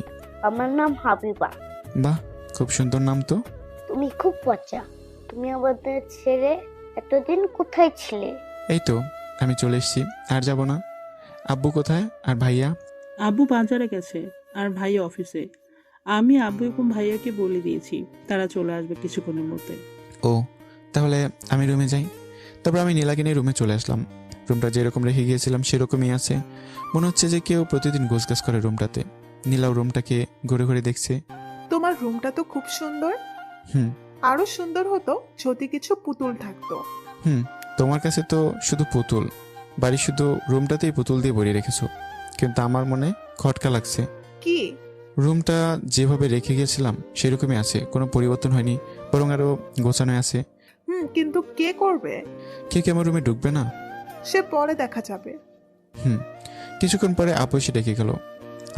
আমার নাম হাবিবা। বাহ, খুব সুন্দর নাম তো। তুমি খুব পচা। তুমি আমাদের ছেড়ে এতদিন কোথায় ছিলে? এই তো আমি চলে এসেছি, আর যাব না। আব্বু কোথায় আর ভাইয়া? আব্বু বাজারে গেছে আর ভাইয়া অফিসে। আমি আব্বু এবং ভাইয়াকে বলে দিয়েছি তারা চলে আসবে কিছুক্ষণের মধ্যে। ও, তাহলে আমি রুমে যাই। তারপর আমি নীলাকে নিয়ে রুমে চলে আসলাম। রুমটা যেরকম রেখে গিয়েছিলাম সেরকমই আছে। মনে হচ্ছে যে কেউ প্রতিদিন গোছগাছ করে রুমটাতে। নীলাও রুমটাকে ঘুরে ঘুরে দেখছে। তোমার রুমটা তো খুব সুন্দর। হুম। আরো সুন্দর হতো যদি কিছু পুতুল থাকতো। হুম, তোমার কাছে তো শুধু পুতুল, বাড়ি শুধু রুমটাতেই পুতুল দিয়ে ভরিয়ে রেখেছো। কিন্তু আমার মনে খটকা লাগছে। কি? রুমটা যেভাবে রেখে গিয়েছিলাম সেরকমই আছে, কোনো পরিবর্তন হয়নি, বরং আরো গোছানো আছে। কিন্তু কে করবে? কেউ কি আমার রুমে ঢুকবে না? সে পরে দেখা যাবে। হুম। কিছুক্ষণ পরে আপু এসে ডেকে গেল।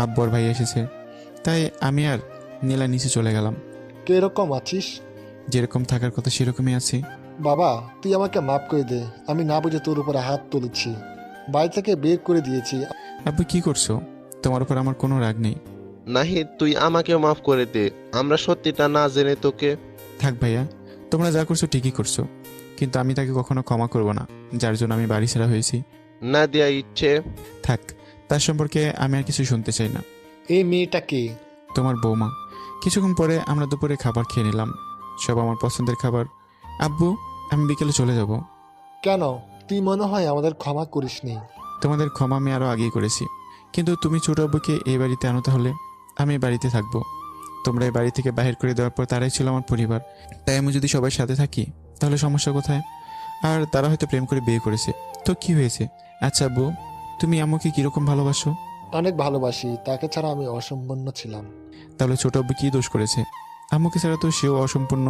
আব্বু আর ভাই এসেছে, তাই আমি আর নীলা নিচে চলে গেলাম। কিরকম আছিস? যেরকম থাকার কথা সেরকমই আছি। বাবা, তুই আমাকে মাফ করে দে। আমি না বুঝে তোর উপরে হাত তুলেছি, বাড়ি থেকে বের করে দিয়েছি। আব্বু কি করছো? তোমার উপর আমার কোনো রাগ নেই। নাহিদ, তুই আমাকেও মাফ করে দে, আমরা সত্যিটা না জেনে তোকে। থাক ভাইয়া, তোমরা যা করছো ঠিকই করছো, কিন্তু আমি তাকে কখনো ক্ষমা করব না, যার জন্য আমি বাড়ি ছাড়া হয়েছি। না দেয়া ইচ্ছে। থাক, তার সম্পর্কে আমি আর কিছু শুনতে চাই না। এই মেয়েটা কে? তোমার বৌমা। কিছুক্ষণ পরে আমরা দুপুরে খাবার খেয়ে নিলাম, সব আমার পছন্দের খাবার। আব্বু, আমি বিকেলে চলে যাব। কেন? তুই মনে হয় আমাদের ক্ষমা করিসনি। তোমাদের ক্ষমা আমি আরো আগেই করেছি, কিন্তু তুমি ছোট আব্বুকে এই বাড়িতে আনো, তাহলে আমি এই বাড়িতে থাকবো। তোমরা এই বাড়ি থেকে বাহির করে দেওয়ার পর তারাই ছিল আমার পরিবার, তাই আমি যদি সবার সাথে থাকি তাহলে সমস্যা কোথায়? আর তারা হয়তো প্রেম করে বিয়ে করেছে, তো কি হয়েছে? আচ্ছা আব্বু, তুমি আম্মুকে কিরকম ভালোবাসো? অনেক ভালোবাসি, তাকে ছাড়া আমি অসম্পূর্ণ ছিলাম। তাহলে ছোট আব্বু কি দোষ করেছে? আম্মুকে ছাড়া তো সেও অসম্পূর্ণ।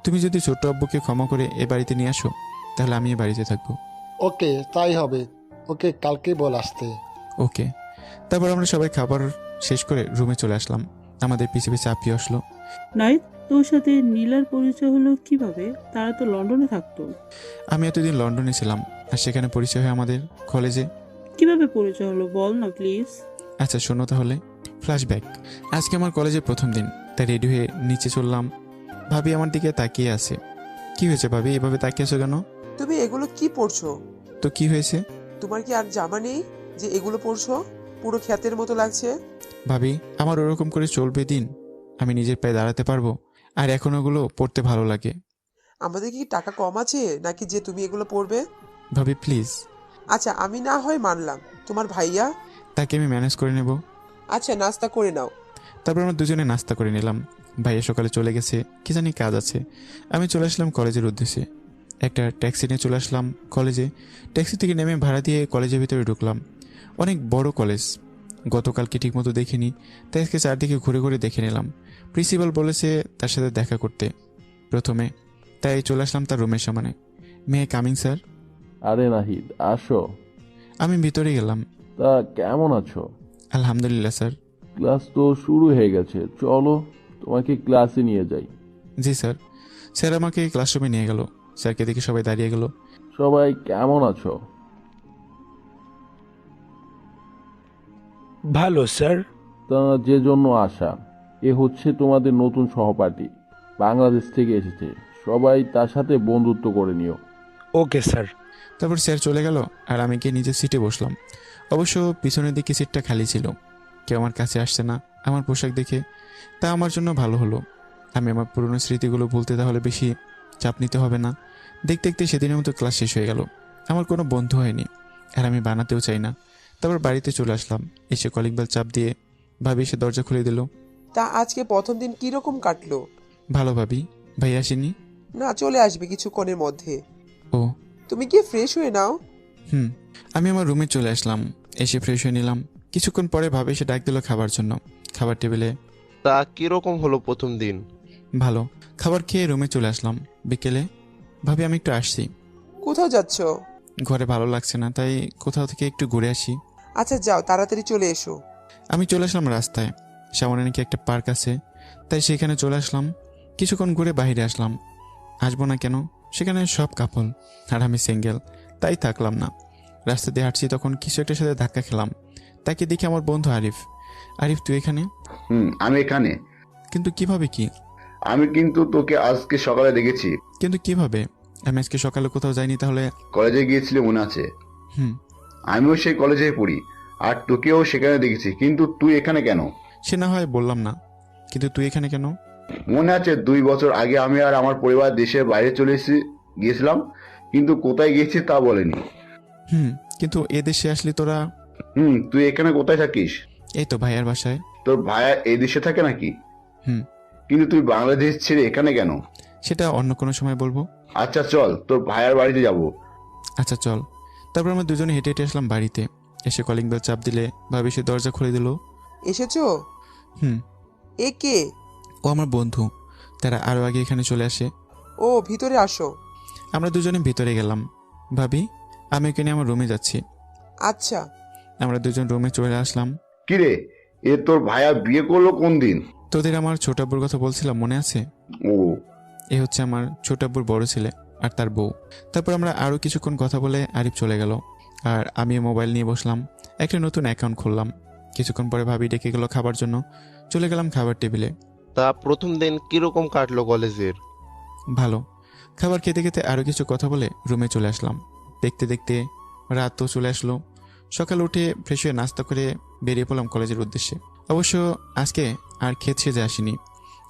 তুমি যদি ছোট আব্বুকে ক্ষমা করে এ বাড়িতে নিয়ে আসো, তাহলে আমি এ বাড়িতে থাকবো। ওকে, তাই হবে। ওকে কালকে বল আসতে। ওকে। তারপর আমরা সবাই খাবার শেষ করে রুমে চলে আসলাম। আমাদের পিছে পিছে আপি আসলো। নাহিদ, তোর সাথে নীলার পরিচয় হলো কিভাবে? তারা তো লন্ডনে থাকতো। আমি এতদিন লন্ডনে ছিলাম, আর সেখানে পরিচয় হয় আমাদের কলেজে। কিভাবে পরিচয় হলো বল না প্লিজ। আচ্ছা শোনো তাহলে, ফ্ল্যাশব্যাক। আজকে আমার কলেজের প্রথম দিন, তাই রেডি হয়ে নিচে চললাম। ভাবি আমার দিকে তাকিয়ে আছে। কি হয়েছে ভাবি, এভাবে তাকিয়ে আছো কেন? তুমি এগুলো কি পড়ছো? তো কি হয়েছে? তোমার কি আর জামা নেই যে এগুলো পড়ছো? পুরো খ্যাতের মতো লাগছে। ভাবি, আমার ওরকম করে চলবে দিন? আমি নিজের পায়ে দাঁড়াতে পারবো? আর এখন ওগুলো পড়তে ভালো লাগে। আমাদের কি টাকা কম আছে নাকি যে তুমি এগুলো পড়বে? ভাবি প্লিজ। আচ্ছা, আমি না হয় মানলাম, তোমার ভাইয়া? তাকে আমি ম্যানেজ করে নেব। আচ্ছা, নাস্তা করে নাও। তারপর আমরা দুজনে নাস্তা করে নিলাম। ভাইয়া সকালে চলে গেছে, কি জানি কাজ আছে। আমি চলে আসলাম কলেজের উদ্দেশ্যে। একটা ট্যাক্সি নিয়ে চলে আসলাম কলেজে। ট্যাক্সি থেকে নেমে ভাড়া দিয়ে কলেজের ভিতরে ঢুকলাম। অনেক বড় কলেজ, গতকালকে ঠিকমতো দেখিনি, তাই আজকে চারদিকে ঘুরে ঘুরে দেখে নিলাম। প্রিন্সিপাল বলেছে তার সাথে দেখা করতে প্রথমে, তাই চলে আসলাম তার রুমের সামনে। মেয়ে কামিং স্যার। আরে নাহিদ, আসো। আমি ভিতরে গেলাম। তা কেমন আছো? আলহামদুলিল্লাহ স্যার। ক্লাস তো শুরু হয়ে গেছে, চলো তোমাকে ক্লাসে নিয়ে যাই। জি স্যার। স্যার আমাকে ক্লাসরুমে নিয়ে গেল। স্যারকে দেখে সবাই দাঁড়িয়ে গেল। সবাই কেমন আছো? ভালো স্যার। তা যে জন্য আসা, এ হচ্ছে তোমাদের নতুন সহপাঠী, বাংলাদেশ থেকে এসেছে। সবাই তার সাথে বন্ধুত্ব করে নিও। Okay sir. তারপর স্যার চলে গেল আর আমি গিয়ে নিজের সিটে বসলাম। অবশ্য পিছনের দিকে সিটটা খালি ছিল, কেউ আমার কাছে আসছে না আমার পোশাক দেখে। তা আমার জন্য ভালো হলো। আমি আমার পুরনো স্মৃতিগুলো ভুলতে তাহলে বেশি চাপ নিতে হবে না। দেখতে দেখতে সেদিনের মতো ক্লাস শেষ হয়ে গেল। আমার কোনো বন্ধু হয়নি, আর আমি বানাতেও চাই না। তারপর বাড়িতে চলে আসলাম। এসে কলিং বেল চাপ দিয়ে ভাবি এসে দরজা খুলে দিল। তা আজকে প্রথম দিন কিরকম কাটলো? ভালো ভাবি। ভাই আসেনি? না, চলে আসবে কিছুক্ষণের মধ্যে। ও তুমি কি ফ্রেশ হয়ে নাও? হুম। আমি আমার রুমে চলে আসলাম, এসে ফ্রেশ হয়ে নিলাম। কিছুক্ষণ পরে ভাবি সে ডাক দিল খাবার জন্য। খাবার টেবিলে। তা কিরকম হলো প্রথম দিন? ভালো। খাবার খেয়ে রুমে চলে আসলাম। বিকেলে ভাবি আমি একটু আসছি। কোথাও যাচ্ছ? ঘরে ভালো লাগছে না, তাই কোথাও থেকে একটু ঘুরে আসি। আচ্ছা যাও, তাড়াতাড়ি চলে এসো। আমি চলে আসলাম রাস্তায়। সামনে নাকি একটা পার্ক আছে, তাই সেখানে চলে আসলাম। কিছুক্ষণ ঘুরে বাইরে আসলাম। আসবো না কেন? সেখানে সব কাপল আর আমি সিঙ্গেল, তাই থাকলাম না। রাস্তা দিয়ে হাঁটছি, তখন কিছু একটার সাথে ধাক্কা খেলাম। তাকে দেখি আমার বন্ধু আরিফ। আরিফ তুই এখানে? আমি এখানে। কিন্তু কিভাবে? কি আমি কিন্তু তোকে আজকে সকালে দেখেছি। কিন্তু কিভাবে? আমি আজকে সকালে কোথাও যাইনি। তাহলে কলেজে গিয়েছিলি মনে আছে? হুম। আমিও সেই কলেজেই পড়ি, আর তোকেও সেখানে দেখেছি, কিন্তু তুই এখানে কেন? সে না হয় বললাম না, কিন্তু তুই এখানে কেন? মনে আছে 2 বছর আগে আমি আর আমার পরিবার দেশের বাইরে গিয়েছিলাম, কিন্তু কোথায় গিয়েছি তা বলেনি। কিন্তু এ দেশে আসলি তোরা? তুই এখানে কোথায় থাকিস? এই তো ভাইয়ার বাসায়। তোর ভাইয়া এই দেশে থাকে নাকি? হুম। কিন্তু তুই বাংলাদেশ ছেড়ে এখানে কেন? সেটা অন্য কোনো সময় বলবো। আচ্ছা চল, তোর ভাইয়ার বাড়িতে যাব। আচ্ছা চল। তারপর আমরা দুজনে হেঁটে হেঁটে আসলাম বাড়িতে। এসে কলিং বেল চাপ দিলে ভাবি সে দরজা খুলে দিল। এসেছো? হুম। এ কে? ও আমার বন্ধু। তারা আরো আগে এখানে চলে আসে। ও, ভিতরে আসো। আমরা দুজনে ভিতরে গেলাম। ভাবি আমি ওকে নিয়ে আমার রুমে যাচ্ছি। আচ্ছা। আমরা দুজন রুমে চলে আসলাম। কিরে, এ তোর ভাইয়া বিয়ে করলো কোন দিন? তোদের আমার ছোট আব্বুর কথা বলছিলাম, মনে আছে? ও, এ হচ্ছে আমার ছোট আব্বুর বড় ছেলে আর তার বউ। তারপর আমরা আরো কিছুক্ষণ কথা বলে আরিফ চলে গেল, আর আমি মোবাইল নিয়ে বসলাম। একটা নতুন অ্যাকাউন্ট খুললাম। কিছুক্ষণ পরে ভাবি ডেকে গেল খাবার জন্য। চলে গেলাম খাবার টেবিলে। তা প্রথম দিন কিরকম কাটলো কলেজের? ভালো। খাবার খেতে খেতে আরো কিছু কথা বলে রুমে চলে আসলাম। দেখতে দেখতে রাত তো চলে আসলো। সকালে উঠে ফ্রেশ হয়ে নাস্তা করে বেরিয়ে পড়লাম কলেজের উদ্দেশ্যে। অবশ্য আজকে আর খেত সেজে আসিনি।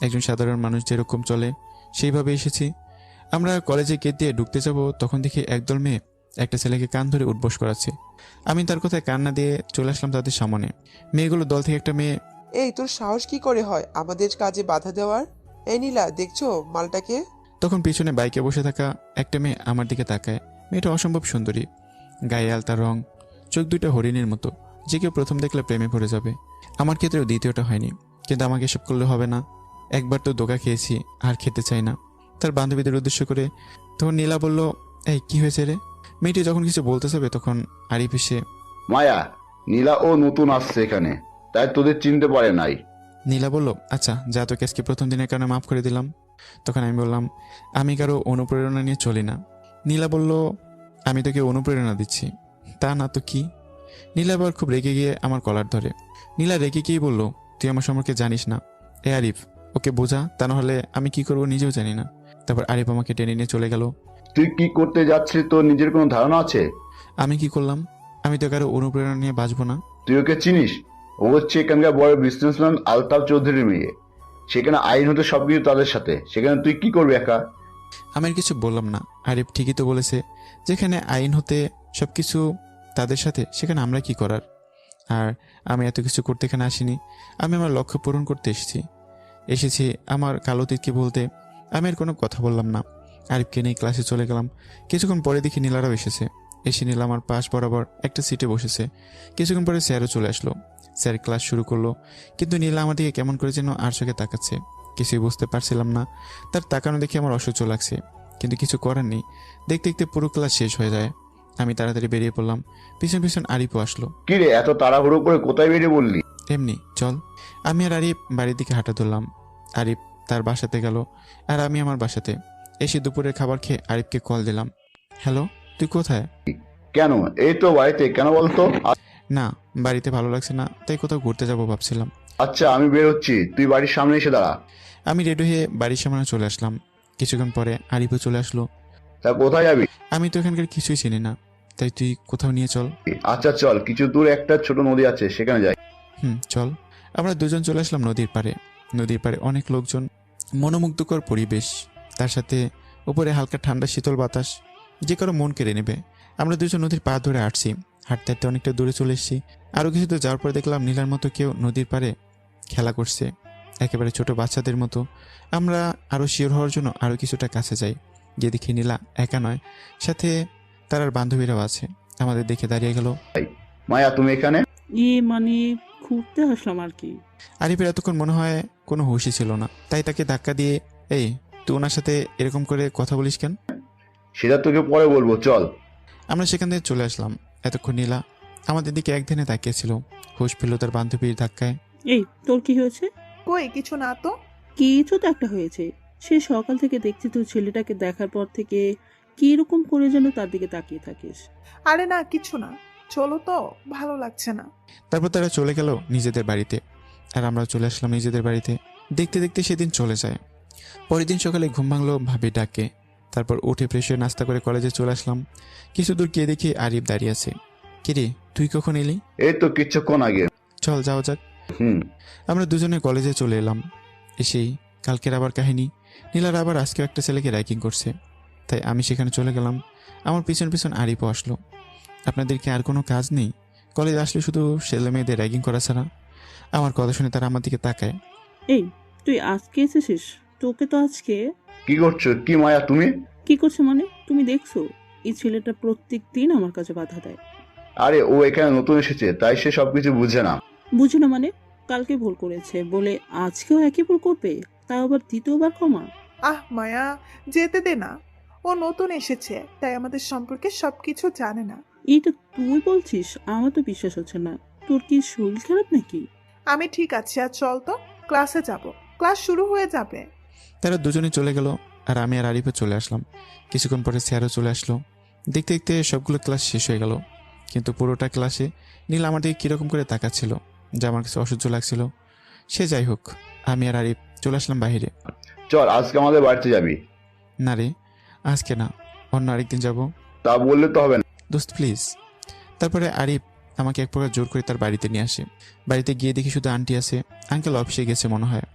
একজন সাধারণ মানুষ যেরকম চলে সেইভাবে এসেছি। আমরা কলেজে গেট দিয়ে ঢুকতে যাব, তখন দেখি একদল মেয়ে একটা ছেলেকে কান ধরে উঠবোস করাচ্ছে। আমি তার কথায় কান্না দিয়ে চলে আসলাম তাদের সামনে। মেয়েগুলো দল থেকে একটা মেয়ে। এই, তোর সাহস কি করে হয় আমাদের কাজে বাধা দেওয়ার? এই নীলা, দেখছো মালটাকে? তখন পিছনে বাইকে বসে থাকা একটা মেয়ে আমার দিকে তাকায়। মেয়েটা অসম্ভব সুন্দরী, গায়ে আলতা রং, চোখ দুইটা হরিণের মতো, যে কেউ প্রথম দেখলে প্রেমে পড়ে যাবে। আমার ক্ষেত্রেও দ্বিতীয়টা হয়নি, কিন্তু আমাকে এসব করলে হবে না। একবার তো ধোঁকা খেয়েছি, আর খেতে চাই না। তার বান্ধবীদের উদ্দেশ্য করে তখন নীলা বলল, এই কি হয়েছে রে? মেয়েটি যখন কিছু বলতে যাবে তখন আরিফ এসে, মায়া, নীলা ও নতুন আসছে এখানে, তাই তোদের চিনতে পারে নাই। নীলা বলল, আচ্ছা যা, তোকে আজকে প্রথম দিনের কারণে মাফ করে দিলাম। তখন আমি বললাম, আমি কারো অনুপ্রেরণা নিয়ে চলি না। নীলা বলল, আমি তোকে অনুপ্রেরণা দিচ্ছি। তা না তো কি? নীলা আবার খুব রেগে গিয়ে আমার কলার ধরে। নীলা রেগে গিয়ে বলল, তুই আমার সম্পর্কে জানিস না। এ আরিফ, ওকে বোঝা, তা নাহলে আমি কি করবো নিজেও জানি না। তারপর আরিফ আমাকে টেনে নিয়ে চলে গেল। তুই কি করতে যাচ্ছিস তোর নিজের কোনো ধারণা আছে? আমি কি করলাম? আমি তো কারো অনুপ্রেরণা নিয়ে বাঁচবো না। তুই ওকে চিনিস? ও হচ্ছে এখানকার বড় বিজনেসম্যান আলতাফ চৌধুরীর মেয়ে। সেখানে আইন হতে সবকিছু তাদের সাথে, সেখানে তুই কি করবি একা? আমি আর কিছু বললাম না। আরিফ ঠিকই তো বলেছে, যেখানে আইন হতে সবকিছু তাদের সাথে, সেখানে আমরা কি করার? আর আমি এত কিছু করতে এখানে আসিনি। আমি আমার লক্ষ্য পূরণ করতে এসেছি আমার কালো অতীতকে বলতে। আমি আর কোনো কথা বললাম না। আরিফকে নিয়ে ক্লাসে চলে গেলাম। কিছুক্ষণ পরে দেখি নীলারাও এসেছে। এসে নীলা আমার পাশ বরাবর একটা সিটে বসেছে। কিছুক্ষণ পরে স্যারও চলে আসলো। স্যার ক্লাস শুরু করলো, কিন্তু নীলা আমার দিকে কেমন করে যেন আর চোখে তাকাচ্ছে। কিছুই বুঝতে পারছিলাম না। তার তাকানো দেখে আমার অসহ্য লাগছে, কিন্তু কিছু করার নেই। দেখতে দেখতে পুরো ক্লাস শেষ হয়ে যায়। আমি তাড়াতাড়ি বেরিয়ে পড়লাম। পিছন পিছন আরিফও আসলো। কি রে, এত তাড়াহুড়ো করে কোথায় বেরিয়ে বললি? এমনি চল। আমি আর আরিফ বাড়ির দিকে হাঁটা ধরলাম। আরিফ তার বাসাতে গেল, আর আমি আমার বাসাতে। এসে দুপুরের খাবার খেয়ে আরিফকে কল দিলাম। হ্যালো, তুই কোথায়? কেন? এই তো বাড়িতে। কেন বলতো? না, বাড়িতে ভালো লাগছে না, তাই কোথাও ঘুরতে যাবো ভাবছিলাম। আচ্ছা, আমি বের হচ্ছি, তুই বাড়ির সামনে এসে দাঁড়া। আমি রেডি হয়ে বাড়ির সামনে চলে আসলাম। কিছুক্ষণ পরে আরিফও চলে আসলো। তা কোথায় যাবি? আমি তো এখানকার কিছুই চিনি না, তাই তুই কোথাও নিয়ে চল। আচ্ছা চল, কিছু দূর একটা ছোট নদী আছে, সেখানে যাই। চল। আমরা দুজন চলে আসলাম নদীর পাড়ে। নদীর পাড়ে অনেক লোকজন, মনোমুগ্ধকর পরিবেশ, তার সাথে উপরে হালকা ঠান্ডা শীতল বাতাস, যে কারো মন কেড়ে নেবে। আমরা দুজন নদীর পা ধরে হাঁটছি। হাঁটতে হাঁটতে অনেকটা দূরে চলে এসেছি। আরও কিছু দূর যাওয়ার পরে দেখলাম নীলার মতো কেউ নদীর পাড়ে খেলা করছে। একেবারে ছোট বাচ্চাদের মতো। আমরা আরও শিওর হওয়ার জন্য আরও কিছুটা কাছে যাই, গিয়ে দেখি নীলা একা নয়, সাথে তার আর বান্ধবীরাও আছে। আমাদের দেখে দাঁড়িয়ে গেল। মায়া তুমি এখানে? মানে ঘুরতে আসলাম আর কি। আরিফের এতক্ষণ মনে হয় কোনো হুঁশই ছিল না, তাই তাকে ধাক্কা দিয়ে, এই তুই ওনার সাথে এরকম করে কথা বলিস কেন? সেটা তোকে পরে বলবো, চল। আমরা সেখান থেকে চলে আসলাম। এতক্ষণ নীলা আমাদের দিকে একদিনে তাকিয়েছিল, হুঁশ ফেলল তার বান্ধবীর ধাক্কায়। এই তোর কি হয়েছে? কই কিছু না তো। কিছু তো একটা হয়েছে। সে সকাল থেকে দেখছি তুই ছেলেটাকে দেখার পর থেকে কিরকম করে যেন তার দিকে তাকিয়ে থাকিস। আরে না কিছু না, চলো তো, ভালো লাগছে না। তারপর তারা চলে গেল নিজেদের বাড়িতে, আর আমরা চলে আসলাম নিজেদের বাড়িতে। দেখতে দেখতে সেদিন চলে যায়। পরের দিন সকালে ঘুম ভাঙলো ভাবি ডাকে। তারপর উঠে ফ্রেশ হয়ে নাস্তা করে কলেজে চলে আসলাম। কিছু দূর গিয়ে দেখি আরিফ দাঁড়িয়ে আছে। কিরে তুই কখন এলি? এই তো কিছুক্ষণ আগে। চল যাওয়া যাক। হুম। আমরা দুজনে কলেজে চলে এলাম। এসেই কালকের আবার কাহিনী, নীলার আবার আজকেও একটা ছেলেকে র্যাগিং করছে। তাই আমি সেখানে চলে গেলাম। আমার পিছন পিছন আরিফও আসলো। আপনাদের কি আর কোনো কাজ নেই? কলেজে আসলে শুধু ছেলে মেয়েদের র্যাগিং করা ছাড়া? আমার কথা শুনে তারা আমার দিকে তাকায়। এই তুই আজকে এসেছিস? তোকে তো আজকে। কি করছো? কি মায়া তুমি? কি করছে মানে? তুমি দেখছো এই ছেলেটা প্রত্যেক দিন আমার কাছে বাধা দেয়। আরে ও এখানে নতুন এসেছে, তাই সে সবকিছু বুঝে না। বুঝি না মানে? কালকে ভুল করেছে বলে আজকেও একই ভুল করবে, তাও আবার দ্বিতীয়বার ক্ষমা? আহ মায়া, যেতে দে না। ও নতুন এসেছে, তাই আমাদের সম্পর্কে সবকিছু জানে না। এটা তুই বলছিস? আমার তো বিশ্বাস হচ্ছে না। তোর কি শরীর খারাপ নাকি? আমি ঠিক আছি, আর চল তো, ক্লাসে যাব, ক্লাস শুরু হয়ে যাবে। তারা দুজনে চলে গেল, আর আমি আর আরিফও চলে আসলাম। কিছুক্ষণ পরে স্যারও চলে আসলো। দেখতে দেখতে সবগুলো ক্লাস শেষ হয়ে গেল, কিন্তু পুরোটা ক্লাসে নীল আমার দিকে কীরকম করে তাকাচ্ছিল, যা আমার কাছে অসহ্য লাগছিল। সে যাই হোক, আমি আর আরিফ চলে আসলাম বাইরে। চল আজকে আমাদের বাড়িতে যাবি। না রে, আজকে না, অন্য আরেকদিন যাব। তা বললে তো হবে না দোস্ত প্লিজ। তারপরে আরিফ আমাকে এক প্রকার জোর করে তার বাড়িতে নিয়ে আসে। বাড়িতে গিয়ে দেখি শুধু আন্টি আছে, আঙ্কেল অফিসে গেছে মনে হয়।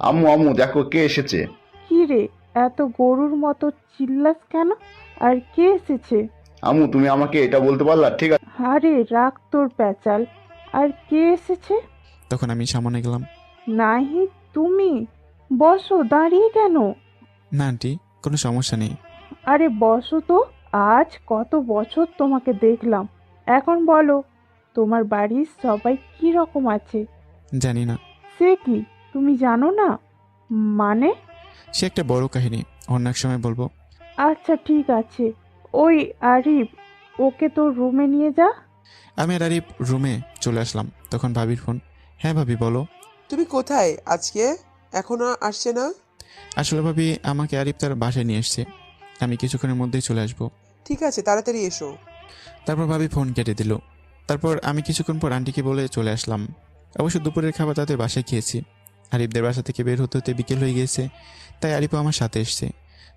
আম্মু আম্মু দেখো কে এসেছে। কি রে, এত গরুর মতো চিল্লাস কেন? আর কে এসেছে? আম্মু তুমি আমাকে এটা বলতে পারলা? ঠিক আছে। আরে রাখ তোর প্যাচাল। আর কে এসেছে? তখন আমি সামনে গেলাম। নাহি, তুমি বসো, দাঁড়িয়ে কেন? না আন্টি, কোনো সমস্যা নেই। আরে বসো তো, আজ কত বছর তোমাকে দেখলাম। এখন বলো, তোমার বাড়ির সবাই কি রকম আছে? জানি না। সে কি, তুমি জানো না? মানে? সে একটা বড় কাহিনী, অন্য এক সময় বলবো। আচ্ছা ঠিক আছে। ওই আরিফ, ওকে তোর রুমে নিয়ে যা। আমি আর আরিফ রুমে চলে আসলাম। তখন ভাবির ফোন। হ্যাঁ ভাবি বলো। তুমি কোথায় আজকে? এখনো আসছে না? আসলে ভাবি আমাকে আরিফ তার বাসায় নিয়ে এসছে, আমি কিছুক্ষণের মধ্যেই চলে আসবো। ঠিক আছে, তাড়াতাড়ি এসো। তারপর ভাবি ফোন কেটে দিল। তারপর আমি কিছুক্ষণ পর আন্টিকে বলে চলে আসলাম। অবশ্য দুপুরের খাবার তাদের বাসায় খেয়েছি। আরিফদের বাসা থেকে বের হতে হতে বিকেল হয়ে গিয়েছে, তাই আরিফও আমার সাথে এসছে।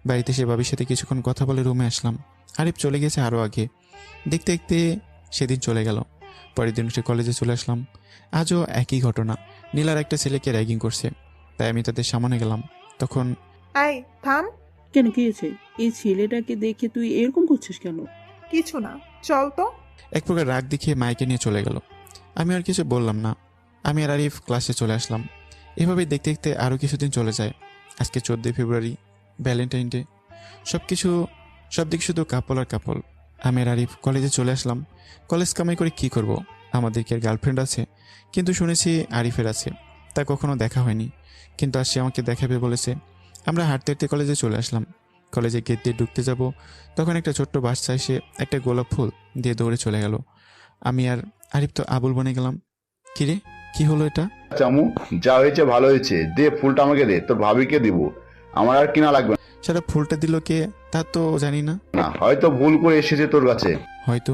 বাড়িতে এসে ভাবির সাথে কিছুক্ষণ কথা বলে রুমে আসলাম। আরিফ চলে গেছে আরও আগে। দেখতে দেখতে সেদিন চলে গেল। পরের দিন উঠে কলেজে চলে আসলাম। আজও একই ঘটনা, নীলার একটা ছেলেকে র্যাগিং করছে। তাই আমি তাদের সামনে গেলাম। তখন এই থাম। কেন, কি হয়েছে? এই ছেলেটাকে দেখে তুই এরকম করছিস কেন? কিছু না, চল তো। এক প্রকার রাগ দেখিয়ে মাইকে নিয়ে চলে গেল। আমি আর কিছু বললাম না। আমি আর আরিফ ক্লাসে চলে আসলাম। এভাবেই দেখতে দেখতে আরও কিছুদিন চলে যায়। আজকে 14 ফেব্রুয়ারি, ভ্যালেন্টাইন ডে। সব দিক শুধু কাপল আর কাপল। আমি আর আরিফ কলেজে চলে আসলাম। কলেজ কামাই করে কি করব? আমাদের কি আর গার্লফ্রেন্ড আছে? কিন্তু শুনেছি আরিফের আছে। তা কখনো দেখা হয়নি, কিন্তু আজ সে আমাকে দেখাবে বলেছে। আমরা হাঁটতে হাঁটতে কলেজে চলে আসলাম। কলেজে গেট দিয়ে ঢুকতে যাব, তখন একটা ছোট্ট বাচ্চা এসে একটা গোলাপ ফুল দিয়ে দৌড়ে চলে গেল। আমি আর আরিফ তো আবুল বনে গেলাম। কিরে, কি হলো এটা? আম্মু যা হয়েছে ভালো হয়েছে, দে ফুলটা আমাকে দে, তোর ভাবিকে দিব, আমার আর কিনা লাগবে সেটা ফুলটা দিল কে তা তো জানি না। না, হয়তো ভুল করে এসেছে তোর কাছে। হয়তো,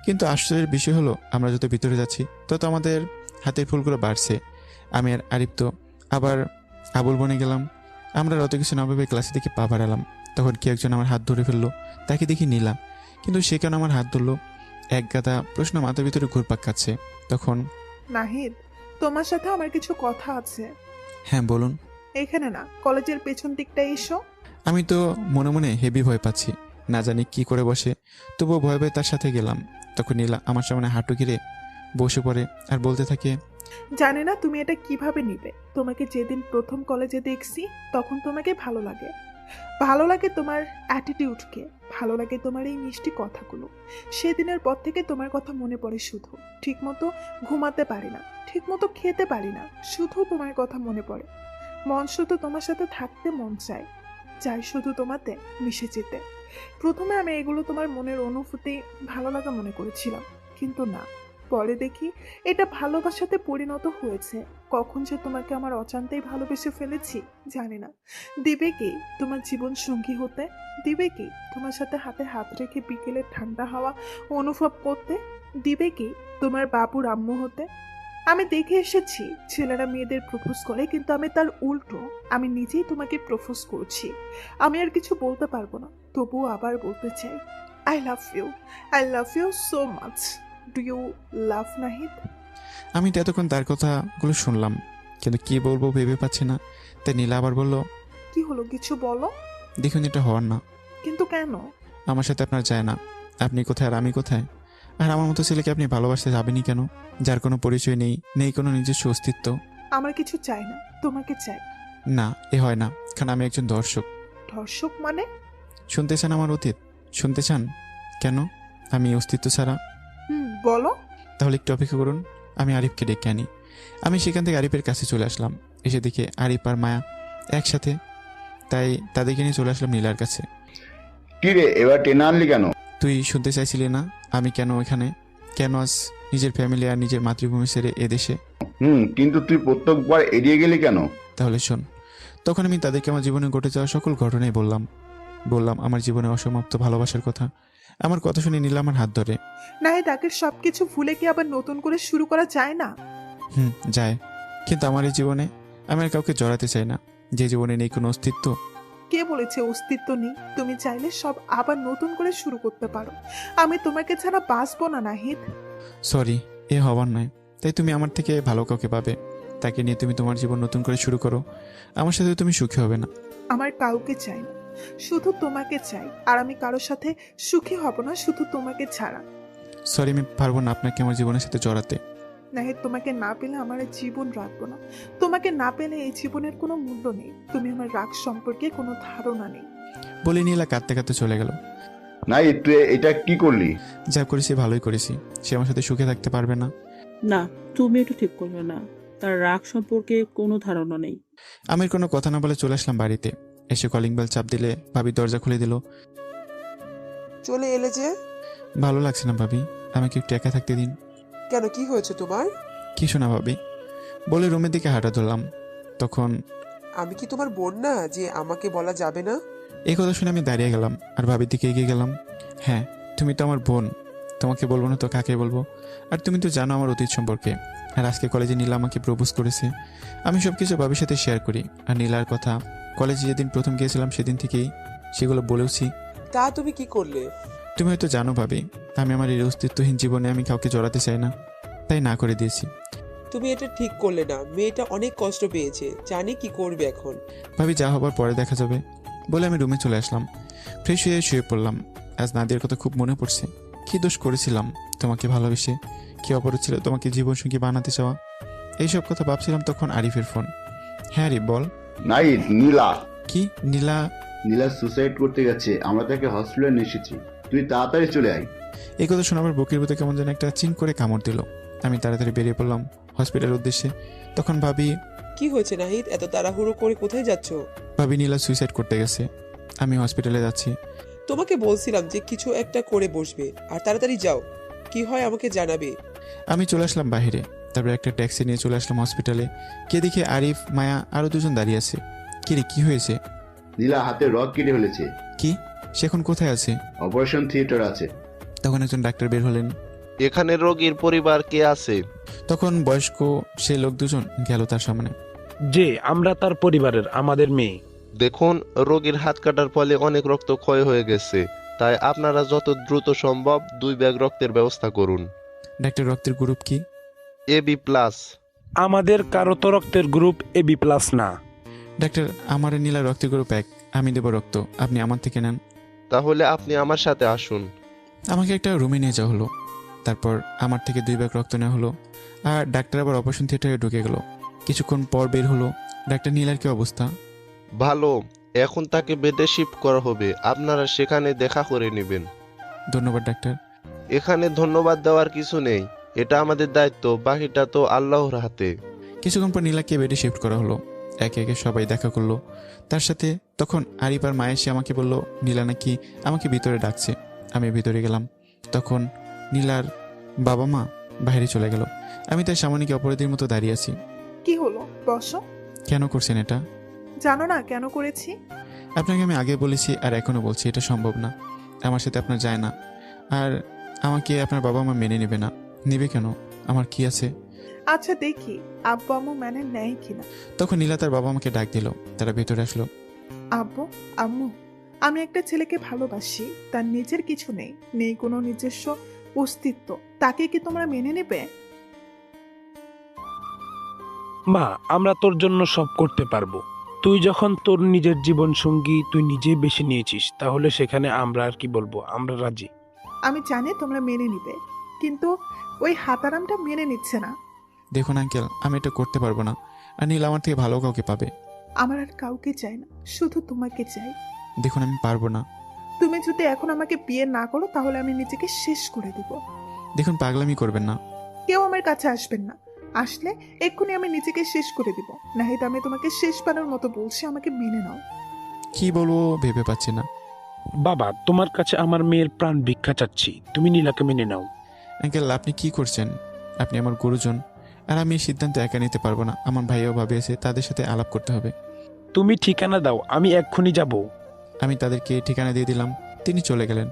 কিন্তু আশ্চর্যের বিষয় হলো আমরা যত ভিতরে যাচ্ছি তত আমাদের হাতের ফুলগুলো বাড়ছে। আমি আর আরিফ তো আবার আবুল বনে গেলাম। আমরা অত কিছু না ভেবে ক্লাসে দেখে পা বাড়ালাম। তখন কি একজন আমার হাত ধরে ফেললো। তাকে দেখি নীলা, কিন্তু সে কেন আমার হাত ধরলো? এক গাদা প্রশ্ন মাথার ভিতরে ঘুরপাক খাচ্ছে। তখন নাহিদ, তোমার সাথে আমার কিছু কথা আছে। হ্যাঁ বলুন। এখানে না, কলেজের পেছন দিকটা এসো। আমি তো মনে মনে হেভি ভয় পাচ্ছি, না জানি কি করে বসে, তবুও ভয় ভয়ে তার সাথে গেলাম। তখন নীলা আমার সামনে হাঁটু ঘিরে বসে পড়ে আর বলতে থাকে, জানি না তুমি এটা কিভাবে নিবে। তোমাকে যেদিন প্রথম কলেজে দেখছি তখন তোমাকে ভালো লাগে। ভালো লাগে তোমার অ্যাটিটিউডকে, ভালো লাগে তোমার এই মিষ্টি কথাগুলো। সেদিনের পর থেকে তোমার কথা মনে পড়ে শুধু। ঠিকমতো ঘুমাতে পারি না, ঠিকমতো খেতে পারি না, শুধু তোমার কথা মনে পড়ে। মন শুধু তোমার সাথে থাকতে মন চায়, চাই শুধু তোমাতে মিশে যেতে। প্রথমে আমি এগুলো তোমার মনের অনুভূতি, ভালো লাগা মনে করেছিলাম, কিন্তু না, পরে দেখি এটা ভালোবাসাতে পরিণত হয়েছে। কখন যে তোমাকে আমার অজান্তেই ভালোবেসে ফেলেছি জানি না। দিবে কি তোমার জীবন সঙ্গী হতে? দিবে কি তোমার সাথে হাতে হাত রেখে বিকেলের ঠান্ডা হাওয়া অনুভব করতে? দিবে কি তোমার বাবুর আম্মু হতে? আমি দেখে এসেছি ছেলেরা মেয়েদের প্রপোজ করে, কিন্তু আমি তার উল্টো, আমি নিজেই তোমাকে প্রপোজ করছি। আমি আর কিছু বলতে পারবো না, তবুও আবার বলতে চাই, I love you, I love you so much. Do you love Nahid? আমি তো এতক্ষণ তার কথাগুলো শুনলাম, কিন্তু কি বলবো ভেবে পাচ্ছি না। তাই নীলা আবার বলল, কি হলো, কিছু বলো। দেখুন এটা হওয়ার না। কিন্তু কেন? আমার সাথে আপনার যায় না। আপনি কোথায় আর আমি কোথায়? আর আমার মতো ছেলেকে আপনি ভালোবাসতে যাবেনই কেন, যার কোনো পরিচয় নেই, নেই কোনো নিজস্ব অস্তিত্ব? আমার কিছু চাই না, তোমাকে চাই। না, এ হয় না, কারণ আমি একজন দর্শক। ধর্ষক মানে? শুনতে চান আমার অতীত? শুনতে চান কেন আমি অস্তিত্ব ছাড়া? বলো। তাহলে একটু অপেক্ষা করুন, আমি আরিফকে ডেকে আনি। আমি সেখান থেকে আরিফের কাছে চলে আসলাম। এসে দেখে আরিফ আর মায়া একসাথে, তাই তাদেরকে নিয়ে চলে আসলাম নীলার কাছে। কি রে, এবার টেনে আনলি কেন? তুই শুনতে চাইছিলি না আমি কেন এখানে, কেন আজ নিজের ফ্যামিলি আর নিজের মাতৃভূমি ছেড়ে এদেশে? কিন্তু তুই প্রত্যেকবার এড়িয়ে গেলি কেন? তাহলে শোন, তখন আমি তাদেরকে আমার জীবনে ঘটে যাওয়া সকল ঘটনাই বললাম আমার জীবনে অসমাপ্ত ভালোবাসার কথা। আমার কথা শুনে নীলা আমার হাত ধরে। না, তাকে সবকিছু ভুলে কি আবার নতুন করে শুরু করা যায় না? যায়, কিন্তু আমার এই জীবনে আমি আর কাউকে জড়াতে চাই না, যে জীবনে নেই কোনো অস্তিত্ব। কে বলেছে অস্তিত্ব নেই? তুমি চাইলে সব আবার নতুন করে শুরু করতে পারো। আমি তোমাকে ছাড়া বাঁচবো না নাহিদ। সরি, এ হবার নয়। তাই তুমি আমার থেকে ভালো কাউকে পাবে, তাকে নিয়ে তুমি তোমার জীবন নতুন করে শুরু করো। আমার সাথে তুমি সুখী হবে না। আমার কাউকে চাই না, শুধু তোমাকে চাই। আর আমি কারোর সাথে সুখী হব না শুধু তোমাকে ছাড়া। সরি, আমি পারবো না আপনাকে আমার জীবনের সাথে জড়াতে। নাহিদ, তোমাকে না পেলে আমার এই জীবন রাখবো না। তোমাকে না পেলে এই জীবনের কোনো মূল্য নেই। তুমি আমার রাগ সম্পর্কে কোনো ধারণা নেই। বলে নীলা কাঁদতে কাঁদতে চলে গেল। নাই, তুই এটা কি করলি? যা করেছি ভালোই করেছি, সে আমার সাথে সুখে থাকতে পারবে না। না, তুমি এটা ঠিক করবে না। তার রাগ সম্পর্কে কোনো ধারণা নেই। আমি কোনো কথা না বলে চলে আসলাম বাড়িতে। এসে কলিং বেল চাপ দিলে ভাবি দরজা খুলে দিল। চলে এলে যে? ভালো লাগছে না ভাবি, আমাকে একটু একা থাকতে দিন। কেন, কি হয়েছে তোমার? কিছু না ভাবি, বলে রুমের দিকে হাঁটা ধরলাম। তখন, আমি কি তোমার বোন না যে আমাকে বলা যাবে না? এই কথা শুনে আমি দাঁড়িয়ে গেলাম আর ভাবির দিকে এগিয়ে গেলাম। হ্যাঁ, তুমি তো আমার বোন, তোমাকে বলবো না তো কাকে বলবো? আর তুমি তো জানো আমার অতীত সম্পর্কে। আর আজকে কলেজে নীলা আমাকে প্রপোজ করেছে। আমি সব কিছু ভাবির সাথে শেয়ার করি। আর নীলার কথা কলেজে যেদিন প্রথম গিয়েছিলাম সেদিন থেকেই সেগুলো বলেওছি। তা তুমি কি করলে? তুমি হয়তো জানো ভাবি, আমি আমার এই অস্তিত্বহীন জীবনে আমি কাউকে জড়াতে চাই না, তাই না করে দিয়েছি। তুমি এটা ঠিক করলে না, মেয়েটা অনেক কষ্ট পেয়েছে, জানি কি করবে এখন। ভাবি যা হবার পরে দেখা যাবে, বলে আমি রুমে চলে আসলাম। ফ্রেশ হয়ে শুয়ে পড়লাম। আজ নাদিয়ার কথা খুব মনে পড়ছে। কি দোষ করেছিলাম তোমাকে ভালোবেসে? কি অপরাধ ছিল তোমাকে জীবনসঙ্গী বানাতে চাওয়া? এইসব কথা ভাবছিলাম তখন আরিফের ফোন। হ্যাঁ আরিফ বল। নাই, নীলা। কি নীলা? নীলা সুসাইড করতে গেছে, আমরা তাকে হসপিটালে নিয়ে এসেছি, তুই তাড়াতাড়ি চলে আয়। এই কথা শুনে আমার বুকের ভিতরে কেমন যেন একটা চিন করে কামড় দিল। আমি তাড়াতাড়ি বেরিয়ে পড়লাম হসপিটালের উদ্দেশ্যে। তখন ভাবি, কি হয়েছে নাহিদ, এত তাড়াহুড়ো করে কোথায় যাচ্ছ? ভাবি নীলা সুইসাইড করতে গেছে, আমি হসপিটালে যাচ্ছি। তোমাকে বলছিলাম যে কিছু একটা করে বসবে, আর তাড়াতাড়ি যাও, কি হয় আমাকে জানাবে। আমি চলে আসলাম বাইরে, তারপরে একটা ট্যাক্সি নিয়ে চলে আসলাম হসপিটালে। কে দেখে আরিফ, মায়া আরো দুজন দাঁড়িয়ে আছে। কিরে, কি হয়েছে? নীলা হাতে রড কেটে ফেলেছে। কি? সে এখন কোথায় আছে? অপারেশন থিয়েটার আছে। তখন একজন ডাক্তার বের হলেন। এখানে রোগীর পরিবার কে আছে? তখন বয়স্ক সে লোক দুজন গেল তার সামনে। যে আমরা তার পরিবারের, আমাদের মেয়ে। দেখুন, রোগীর হাত কাটার ফলে অনেক রক্ত ক্ষয় হয়ে গেছে, তাই আপনারা যত দ্রুত সম্ভব 2 ব্যাগ রক্তের ব্যবস্থা করুন। ডাক্তার, রক্তের গ্রুপ কি? AB+। আমাদের কারো তো রক্তের গ্রুপ AB+ না। ডাক্তার, আমার নীলা রক্তের গ্রুপ 1, আমি দেব রক্ত, আপনি আমার থেকে নেন। তাহলে আপনি আমার সাথে আসুন। আমাকে একটা রুমে নিয়ে যাওয়া হলো। তারপর আমার থেকে 2 ব্যাগ রক্ত নেওয়া হলো, আর ডাক্তার আবার অপারেশন থিয়েটারে ঢুকে গেল। কিছুক্ষণ পর বের হলো। ডাক্তার নীলার কি অবস্থা? ভালো, এখন তাকে বেডে শিফট করা হবে, আপনারা সেখানে দেখা করে নেবেন। ধন্যবাদ ডাক্তার। এখানে ধন্যবাদ দেওয়ার কিছু নেই, এটা আমাদের দায়িত্ব, বাকিটা তো আল্লাহর হাতে। কিছুক্ষণ পর নীলাকে বেডে শিফট করা হলো। একে একে সবাই দেখা করলো তার সাথে। তখন আরিফ আর মায়া এসে আমাকে বলল নীলা নাকি আমাকে ভিতরে ডাকছে। আমি ভিতরে গেলাম। তখন নীলার বাবা মা বাইরে চলে গেল। আমি তার সামনে কি অপরাধীর মতো দাঁড়িয়ে আছি। কি হলো, বসো। কেন করছেন এটা? জানো না কেন করেছি? আপনাকে আমি আগে বলেছি আর এখনো বলছি, এটা সম্ভব না, আমার সাথে আপনার যায় না। আর আমাকে আপনার বাবা মা মেনে নেবে না। নেবে কেন? আমার কি আছে? আচ্ছা দেখি আব্বু আম্মু মেনে নেয় কিনা। তখন নীলা তার বাবা মাকে ডাক দিল। তারা ভেতরে আসলো। আব্বু আম্মু, আমি একটা ছেলেকে ভালোবাসি, তার নিজের কিছু নেই, নেই কোনো নিজস্ব অস্তিত্ব, তাকে কি তোমরা মেনে নেবে? মা, আমরা তোর জন্য সব করতে পারবো। তুই যখন তোর নিজের জীবন সঙ্গী তুই নিজেই বেছে নিয়েছিস, তাহলে সেখানে আমরা আর কি বলবো, আমরা রাজি। আমি জানি তোমরা মেনে নিবে, কিন্তু ওই হাতারামটা মেনে নিচ্ছে না। দেখুন আঙ্কেল, আমি এটা করতে পারবো না। আর নীলা আমার থেকে ভালো কাউকে পাবে। আমার আর কাউকে চাই না, শুধু তোমাকে চাই। দেখুন আমি পারবো না। তুমি যদি এখন আমাকে বিয়ে না করো তাহলে আমি নিজেকে শেষ করে দিব। দেখুন পাগলামি করবেন না। কেউ আমার কাছে আসবেন না, আসলে এক্ষুনি আমি নিজেকে শেষ করে দিব। নাহিদ আমি তোমাকে শেষবারের মতো বলছি, আমাকে মেনে নাও। কি বলবো ভেবে পাচ্ছি না। বাবা, তোমার কাছে আমার মেয়ের প্রাণ ভিক্ষা চাচ্ছি, তুমি নীলাকে মেনে নাও। আঙ্কেল আপনি কি করছেন? আপনি আমার গুরুজন, আর আমি এই সিদ্ধান্ত একা নিতে পারবো না। আমার ভাইও ভাবি আছে, তাদের সাথে আলাপ করতে হবে। তুমি ঠিকানা দাও, আমি এক্ষুনি যাব। আমি তাদেরকে ঠিকানা দিয়ে দিলাম, তিনি চলে গেলেন।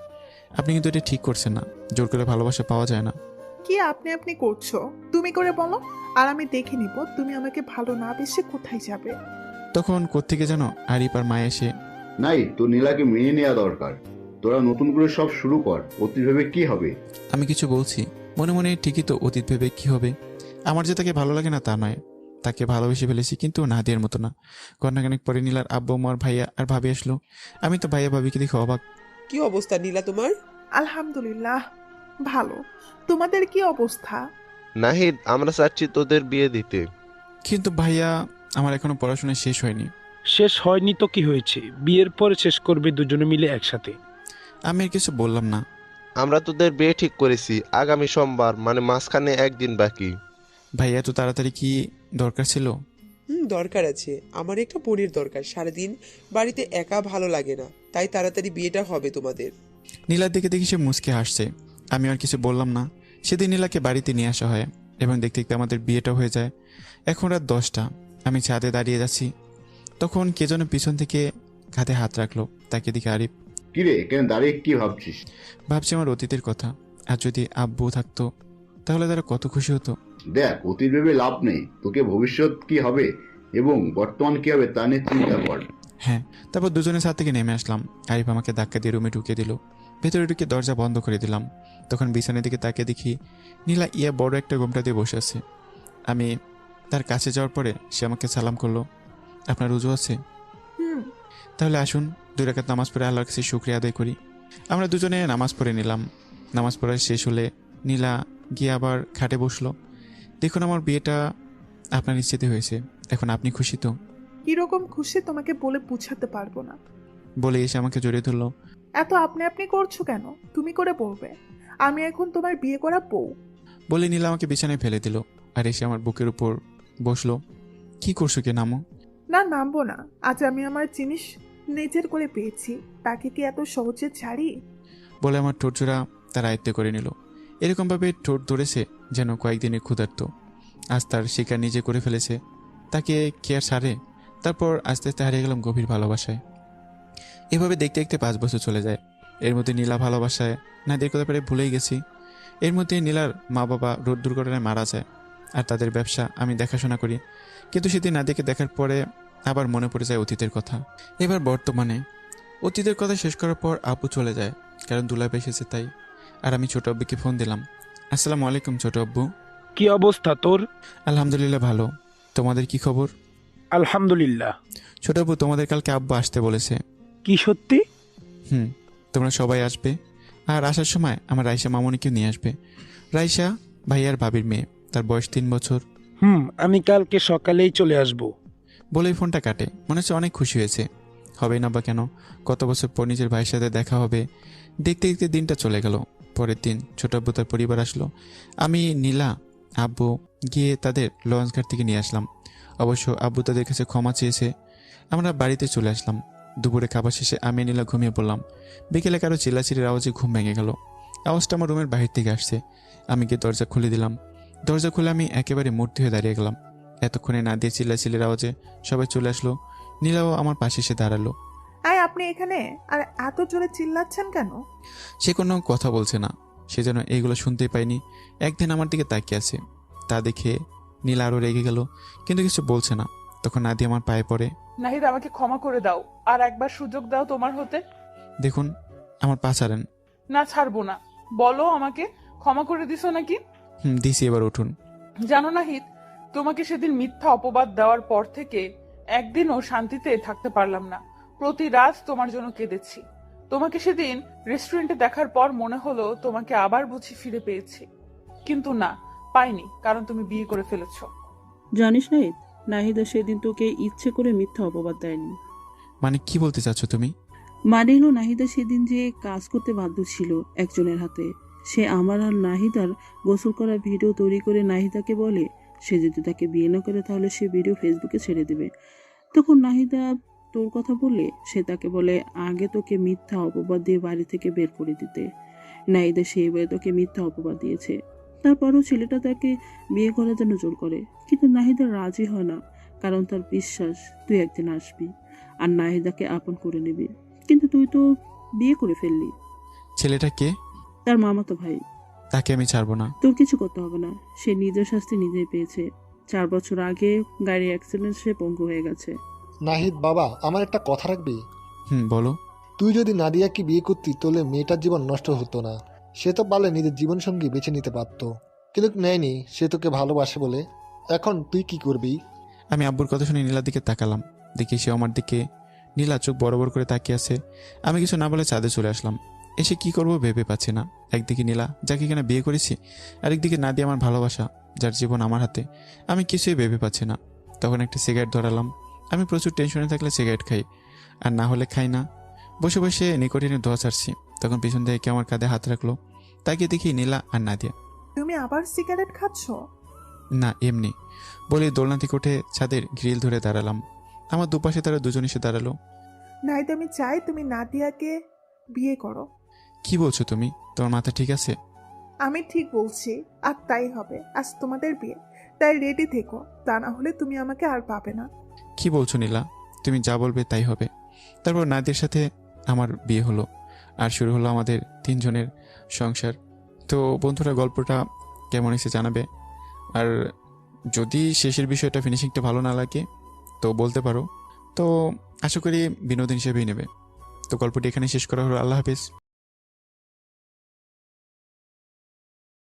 আপনি কিন্তু এটা ঠিক করছেন না, জোর করে ভালোবাসা পাওয়া যায় না। কি আপনি আপনি করছো? তুমি করে বলো, আর আমি দেখে নিব তুমি আমাকে ভালো না বেশি কোথায় যাবে। তখন কোত্থেকে যেন আরিফ আর মায়া এসে, নাই, তোর নীলাকে মেনে নেওয়া দরকার। তোরা নতুন করে সব শুরু কর, অতীত ভেবে কি হবে? আমি কিছু বলছি মনে মনে, ঠিকই তো, অতীত ভেবে কি হবে? আমার যে তাকে ভালো লাগে না তা নয়, তাকে ভালোবেসে ফেলেছি, কিন্তু নাদিয়ার মতো না। ঘণ্টাখানেক পরে নীলার আব্বু মার ভাইয়া আর ভাবি আসলো। আমি তো ভাইয়া ভাবিকে দেখে অবাক। কি অবস্থা নীলা তোমার? আলহামদুলিল্লাহ ভালো। তোমাদের কি অবস্থা? নাহিদ, আমরা চাচ্ছি তোদের বিয়ে দিতে। কিন্তু ভাইয়া, আমার এখনো পড়াশোনা শেষ হয়নি। শেষ হয়নি তো কি হয়েছে, বিয়ের পরে শেষ করবে দুজনে মিলে একসাথে। আমি আর কিছু বললাম না। আমরা তোদের বিয়ে ঠিক করেছি আগামী সোমবার, মানে মাঝখানে একদিন বাকি। ভাইয়া এত তাড়াতাড়ি কি দরকার ছিল? দরকার আছে, আমার একটা বোনের দরকার, সারাদিন বাড়িতে একা ভালো লাগে না, তাই তাড়াতাড়ি বিয়েটা হবে তোমাদের। নীলার দিকে দেখি সে মুচকে হাসছে। আমি আর কিছু বললাম না। সেদিন নীলাকে বাড়িতে নিয়ে আসা হয় এবং দেখতে দেখতে আমাদের বিয়েটা হয়ে যায়। এখন রাত 10টা। আমি ছাদে দাঁড়িয়ে যাচ্ছি। তখন কে যেন পিছন থেকে কাঁধে হাত রাখলো। তাকে দিকে আরিফ। কিরে, কেন দাঁড়িয়ে কি ভাবছিস? ভাবছি আমার অতীতের কথা, আর যদি আব্বু থাকতো তাহলে তারা কত খুশি হতো। দেখ, অতীত ভেবে লাভ নেই, তোকে ভবিষ্যৎ কি হবে এবং বর্তমান কি হবে তা নিয়ে চিন্তা কর। হ্যাঁ, তারপর দুজনের ছাদ থেকে নেমে আসলাম। আরিফ আমাকে ধাক্কা দিয়ে রুমে ঢুকিয়ে দিল। ভেতরে ঢুকে দরজা বন্ধ করে দিলাম। তখন বিছানার দিকে তাকিয়ে দেখি নীলা বড় একটা ঘোমটা দিয়ে বসে আছে। আমি তার কাছে যাওয়ার পরে সে আমাকে সালাম করলো। আপনার রুজু আছে? তাহলে আসুন 2 রাকাত নামাজ পড়ে আল্লাহর কাছে শুকরিয়া আদায় করি। আমরা দুজনে নামাজ পড়ে নিলাম। নামাজ পড়া শেষ হলে নীলা গিয়ে আবার খাটে বসলো। দেখুন আমার বিয়েটা আপনার ইচ্ছেতে হয়েছে, এখন আপনি খুশি তো? কিরকম খুশি তোমাকে বলে বুঝাতে পারবো না। বলে এসে আমাকে জড়িয়ে ধরলো। এত আপনি আপনি করছো কেন? তুমি করে বলবে, আমি এখন তোমার বিয়ে করা বউ। বলে নীলা আমাকে বিছানায় ফেলে দিল আর এসে আমার বুকের উপর বসলো। কি করছো কে? নামো। না, নামবো না। আজ আমি আমার জিনিস নিজের করে পেয়েছি, তাকে কি এত সহজে ছাড়ি? বলে আমার ঠোঁট জোড়া তার আয়ত্তে করে নিল। এরকমভাবে ঠোঁট ধরেছে যেন কয়েকদিনের ক্ষুধার্ত। আজ তার শিকার নিজে করে ফেলেছে, তাকে কে আর সারে? তারপর আস্তে আস্তে হারিয়ে গেলাম গভীর ভালোবাসায়। এভাবে দেখতে দেখতে 5 বছর চলে যায়। এর মধ্যে নীলা ভালোবাসায় নাদের কথা পেরে ভুলেই গেছি। এর মধ্যে নীলার মা বাবা রোড দুর্ঘটনায় মারা যায়, আর তাদের ব্যবসা আমি দেখাশোনা করি। কিন্তু সেদিন নাদিকে দেখার পরে আবার মনে পড়ে যায় অতীতের কথা। এবার বর্তমানে অতীতের কথা শেষ করার পর আপু চলে যায়, কারণ দুলাভ এসেছে তাই। আর আমি ছোট আব্বুকে ফোন দিলাম। আসসালামু আলাইকুম ছোট আব্বু। কি অবস্থা তোর? আলহামদুলিল্লাহ ভালো। তোমাদের কি খবর? আলহামদুলিল্লাহ। ছোট আব্বু, তোমাদের কালকে আব্বু আসতে বলেছে। কি সত্যি? তোমরা সবাই আসবে, আর আসার সময় আমার রাইসা মামুনিকে নিয়ে আসবে। রাইসা ভাইয়ার ভাবির মেয়ে, তার বয়স 3 বছর। আমি কালকে সকালেই চলে আসব। বলেই ফোনটা কাটে। মনে হচ্ছে অনেক খুশি হয়েছে, হবে না বা কেন, কত বছর পর নিজের ভাইয়ের সাথে দেখা হবে। দেখতে দেখতে দিনটা চলে গেল। পরের দিন ছোট আব্বু তার পরিবার আসলো। আমি, নীলা, আব্বু গিয়ে তাদের লঞ্চ ঘাট থেকে নিয়ে আসলাম। অবশ্য আব্বু তাদের কাছে ক্ষমা চেয়েছে। আমরা বাড়িতে চলে আসলাম। দুপুরে খাবার শেষে আমি নীলা ঘুমিয়ে পড়লাম। বিকেলে কারো চিল্লাচিল্লির আওয়াজে ঘুম ভেঙে গেল। আওয়াজটা আমার রুমের বাহির থেকে আসছে। আমি গিয়ে দরজা খুলে দিলাম। দরজা খুলে আমি একেবারে মূর্তি হয়ে দাঁড়িয়ে গেলাম। এতক্ষণে না দিয়ে চিল্লাচিল্লির আওয়াজে সবাই চলে আসলো। নীলাও আমার পাশে এসে দাঁড়ালো। আপনি এখানে আর এত জোরে চিল্লাচ্ছেন কেন? সে কোনো কথা বলছে না, সে যেন এইগুলো শুনতেই পায়নি। একদিন আমার দিকে তাকিয়ে আছে, তা দেখে নীলা আরও রেগে গেল, কিন্তু কিছু বলছে না। তখন নাদি আমার পায়ে পড়ে। নাহিদ, আমাকে ক্ষমা করে দাও, আর একবার সুযোগ দাও তোমার হতে। দেখুন, আমার পা ছাড়েন। না, ছাড়বো না। বলো আমাকে ক্ষমা করে দিছো নাকি? দিছি, এবার উঠুন। জানো নাহিদ, তোমাকে সেদিন মিথ্যা অপবাদ দেওয়ার পর থেকে একদিনও শান্তিতে থাকতে পারলাম না। প্রতি রাত তোমার জন্য কেঁদেছি। তোমাকে সেদিন রেস্টুরেন্টে দেখার পর মনে হলো তোমাকে আবার বুঝি ফিরে পেয়েছি, কিন্তু না, পাইনি, কারণ তুমি বিয়ে করে ফেলেছো। জানিস নাহিদ, নাহিদা সেদিন তোকে ইচ্ছে করে মিথ্যা অপবাদ দেয়নি। মানে কি বলতে চাচ্ছ তুমি? মানে হলো নাহিদা সেদিন যে কাজ করতে বাধ্য ছিল একজনের হাতে, সে আমার আর নাহিদার গোসল করা ভিডিও তৈরি করে নাহিদাকে বলে সে যদি তাকে বিয়ে না করে তাহলে সে ভিডিও ফেসবুকে ছেড়ে দেবে। তখন নাহিদা তোর কথা বলে সে তাকে বলে আগে তোকে মিথ্যা অপবাদ দিয়ে বাড়ি থেকে বের করে দিতে। নাহিদা সেইভাবে তোকে মিথ্যা অপবাদ দিয়েছে। তারপরও ছেলেটা তাকে বিয়ে করার জন্য জোর করে, কিন্তু নাহিদা রাজি হয় না, কারণ তার বিশ্বাস তুই একদিন আসবি আর নাহিদাকে আপন করে নিবি। কিন্তু তুই তো বিয়ে করে ফেললি। ছেলেটা কে? তার মামাতো ভাই। তাকে আমি ছাড়বো না। তোর কিছু করতে হবে না, সে নিজের শাস্তি নিজেই পেয়েছে। 4 বছর আগে গাড়ি অ্যাক্সিডেন্ট সে পঙ্গু হয়ে গেছে। নাহিদ বাবা, আমার একটা কথা রাখবি? বলো। তুই যদি নাদিয়াকে বিয়ে করতি তাহলে মেয়েটার জীবন নষ্ট হতো না। সে তো পারলে নিজের জীবন সঙ্গী বেছে নিতে পারত, কিন্তু নেয়নি। সে তোকে ভালোবাসে বলে। এখন তুই কি করবি? আমি আব্বুর কথা শুনে নীলার দিকে তাকালাম। দেখি সে আমার দিকে নীলা চোখ বড় বড় করে তাকিয়ে আছে। আমি কিছু না বলে ছাদে চলে আসলাম। এসে কি করব ভেবে পাচ্ছি না। একদিকে নীলা, যাকে কিনা বিয়ে করেছি, আরেকদিকে নাদিয়া আমার ভালোবাসা, যার জীবন আমার হাতে। আমি কিছুই ভেবে পাচ্ছি না। তখন একটা সিগারেট ধরালাম। আমি প্রচুর টেনশনে থাকলে সিগারেট খাই, আর না হলে খাই না। বসে বসে নিকোটিনের ধোঁয়া ছাড়ছি, তখন পিছন থেকে কেউ আমার কাঁধে হাত রাখলো। তাকিয়ে দেখি নীলা আর নাদিয়া। তুমি আবার সিগারেট খাচ্ছ? না, এমনি বলে দোলনা থেকে উঠে ছাদের গ্রিল ধরে দাঁড়ালাম। আমার দুপাশে তারা দুজন এসে দাঁড়ালো। নাহিদ, আমি চাই তুমি নাদিয়াকে বিয়ে করো। কি বলছো তুমি? তোমার মাথা ঠিক আছে? আমি ঠিক বলছি, আর তাই হবে। আজ তোমাদের বিয়ে, তাই রেডি থেকো, তা না হলে তুমি আমাকে আর পাবে না। কি বলছো নীলা? তুমি যা বলবে তাই হবে। তারপর নাদিয়ার সাথে আমার বিয়ে হলো, আর শুরু হলো আমাদের 3 জনের সংসার। তো বন্ধুরা, গল্পটা কেমন এসে জানাবে। আর যদি শেষের বিষয়টা, ফিনিশিংটা ভালো না লাগে তো বলতে পারো। তো আশা করি বিনোদন হিসেবেই নেবে। তো গল্পটি এখানে শেষ করা হলো। আল্লাহ হাফিজ।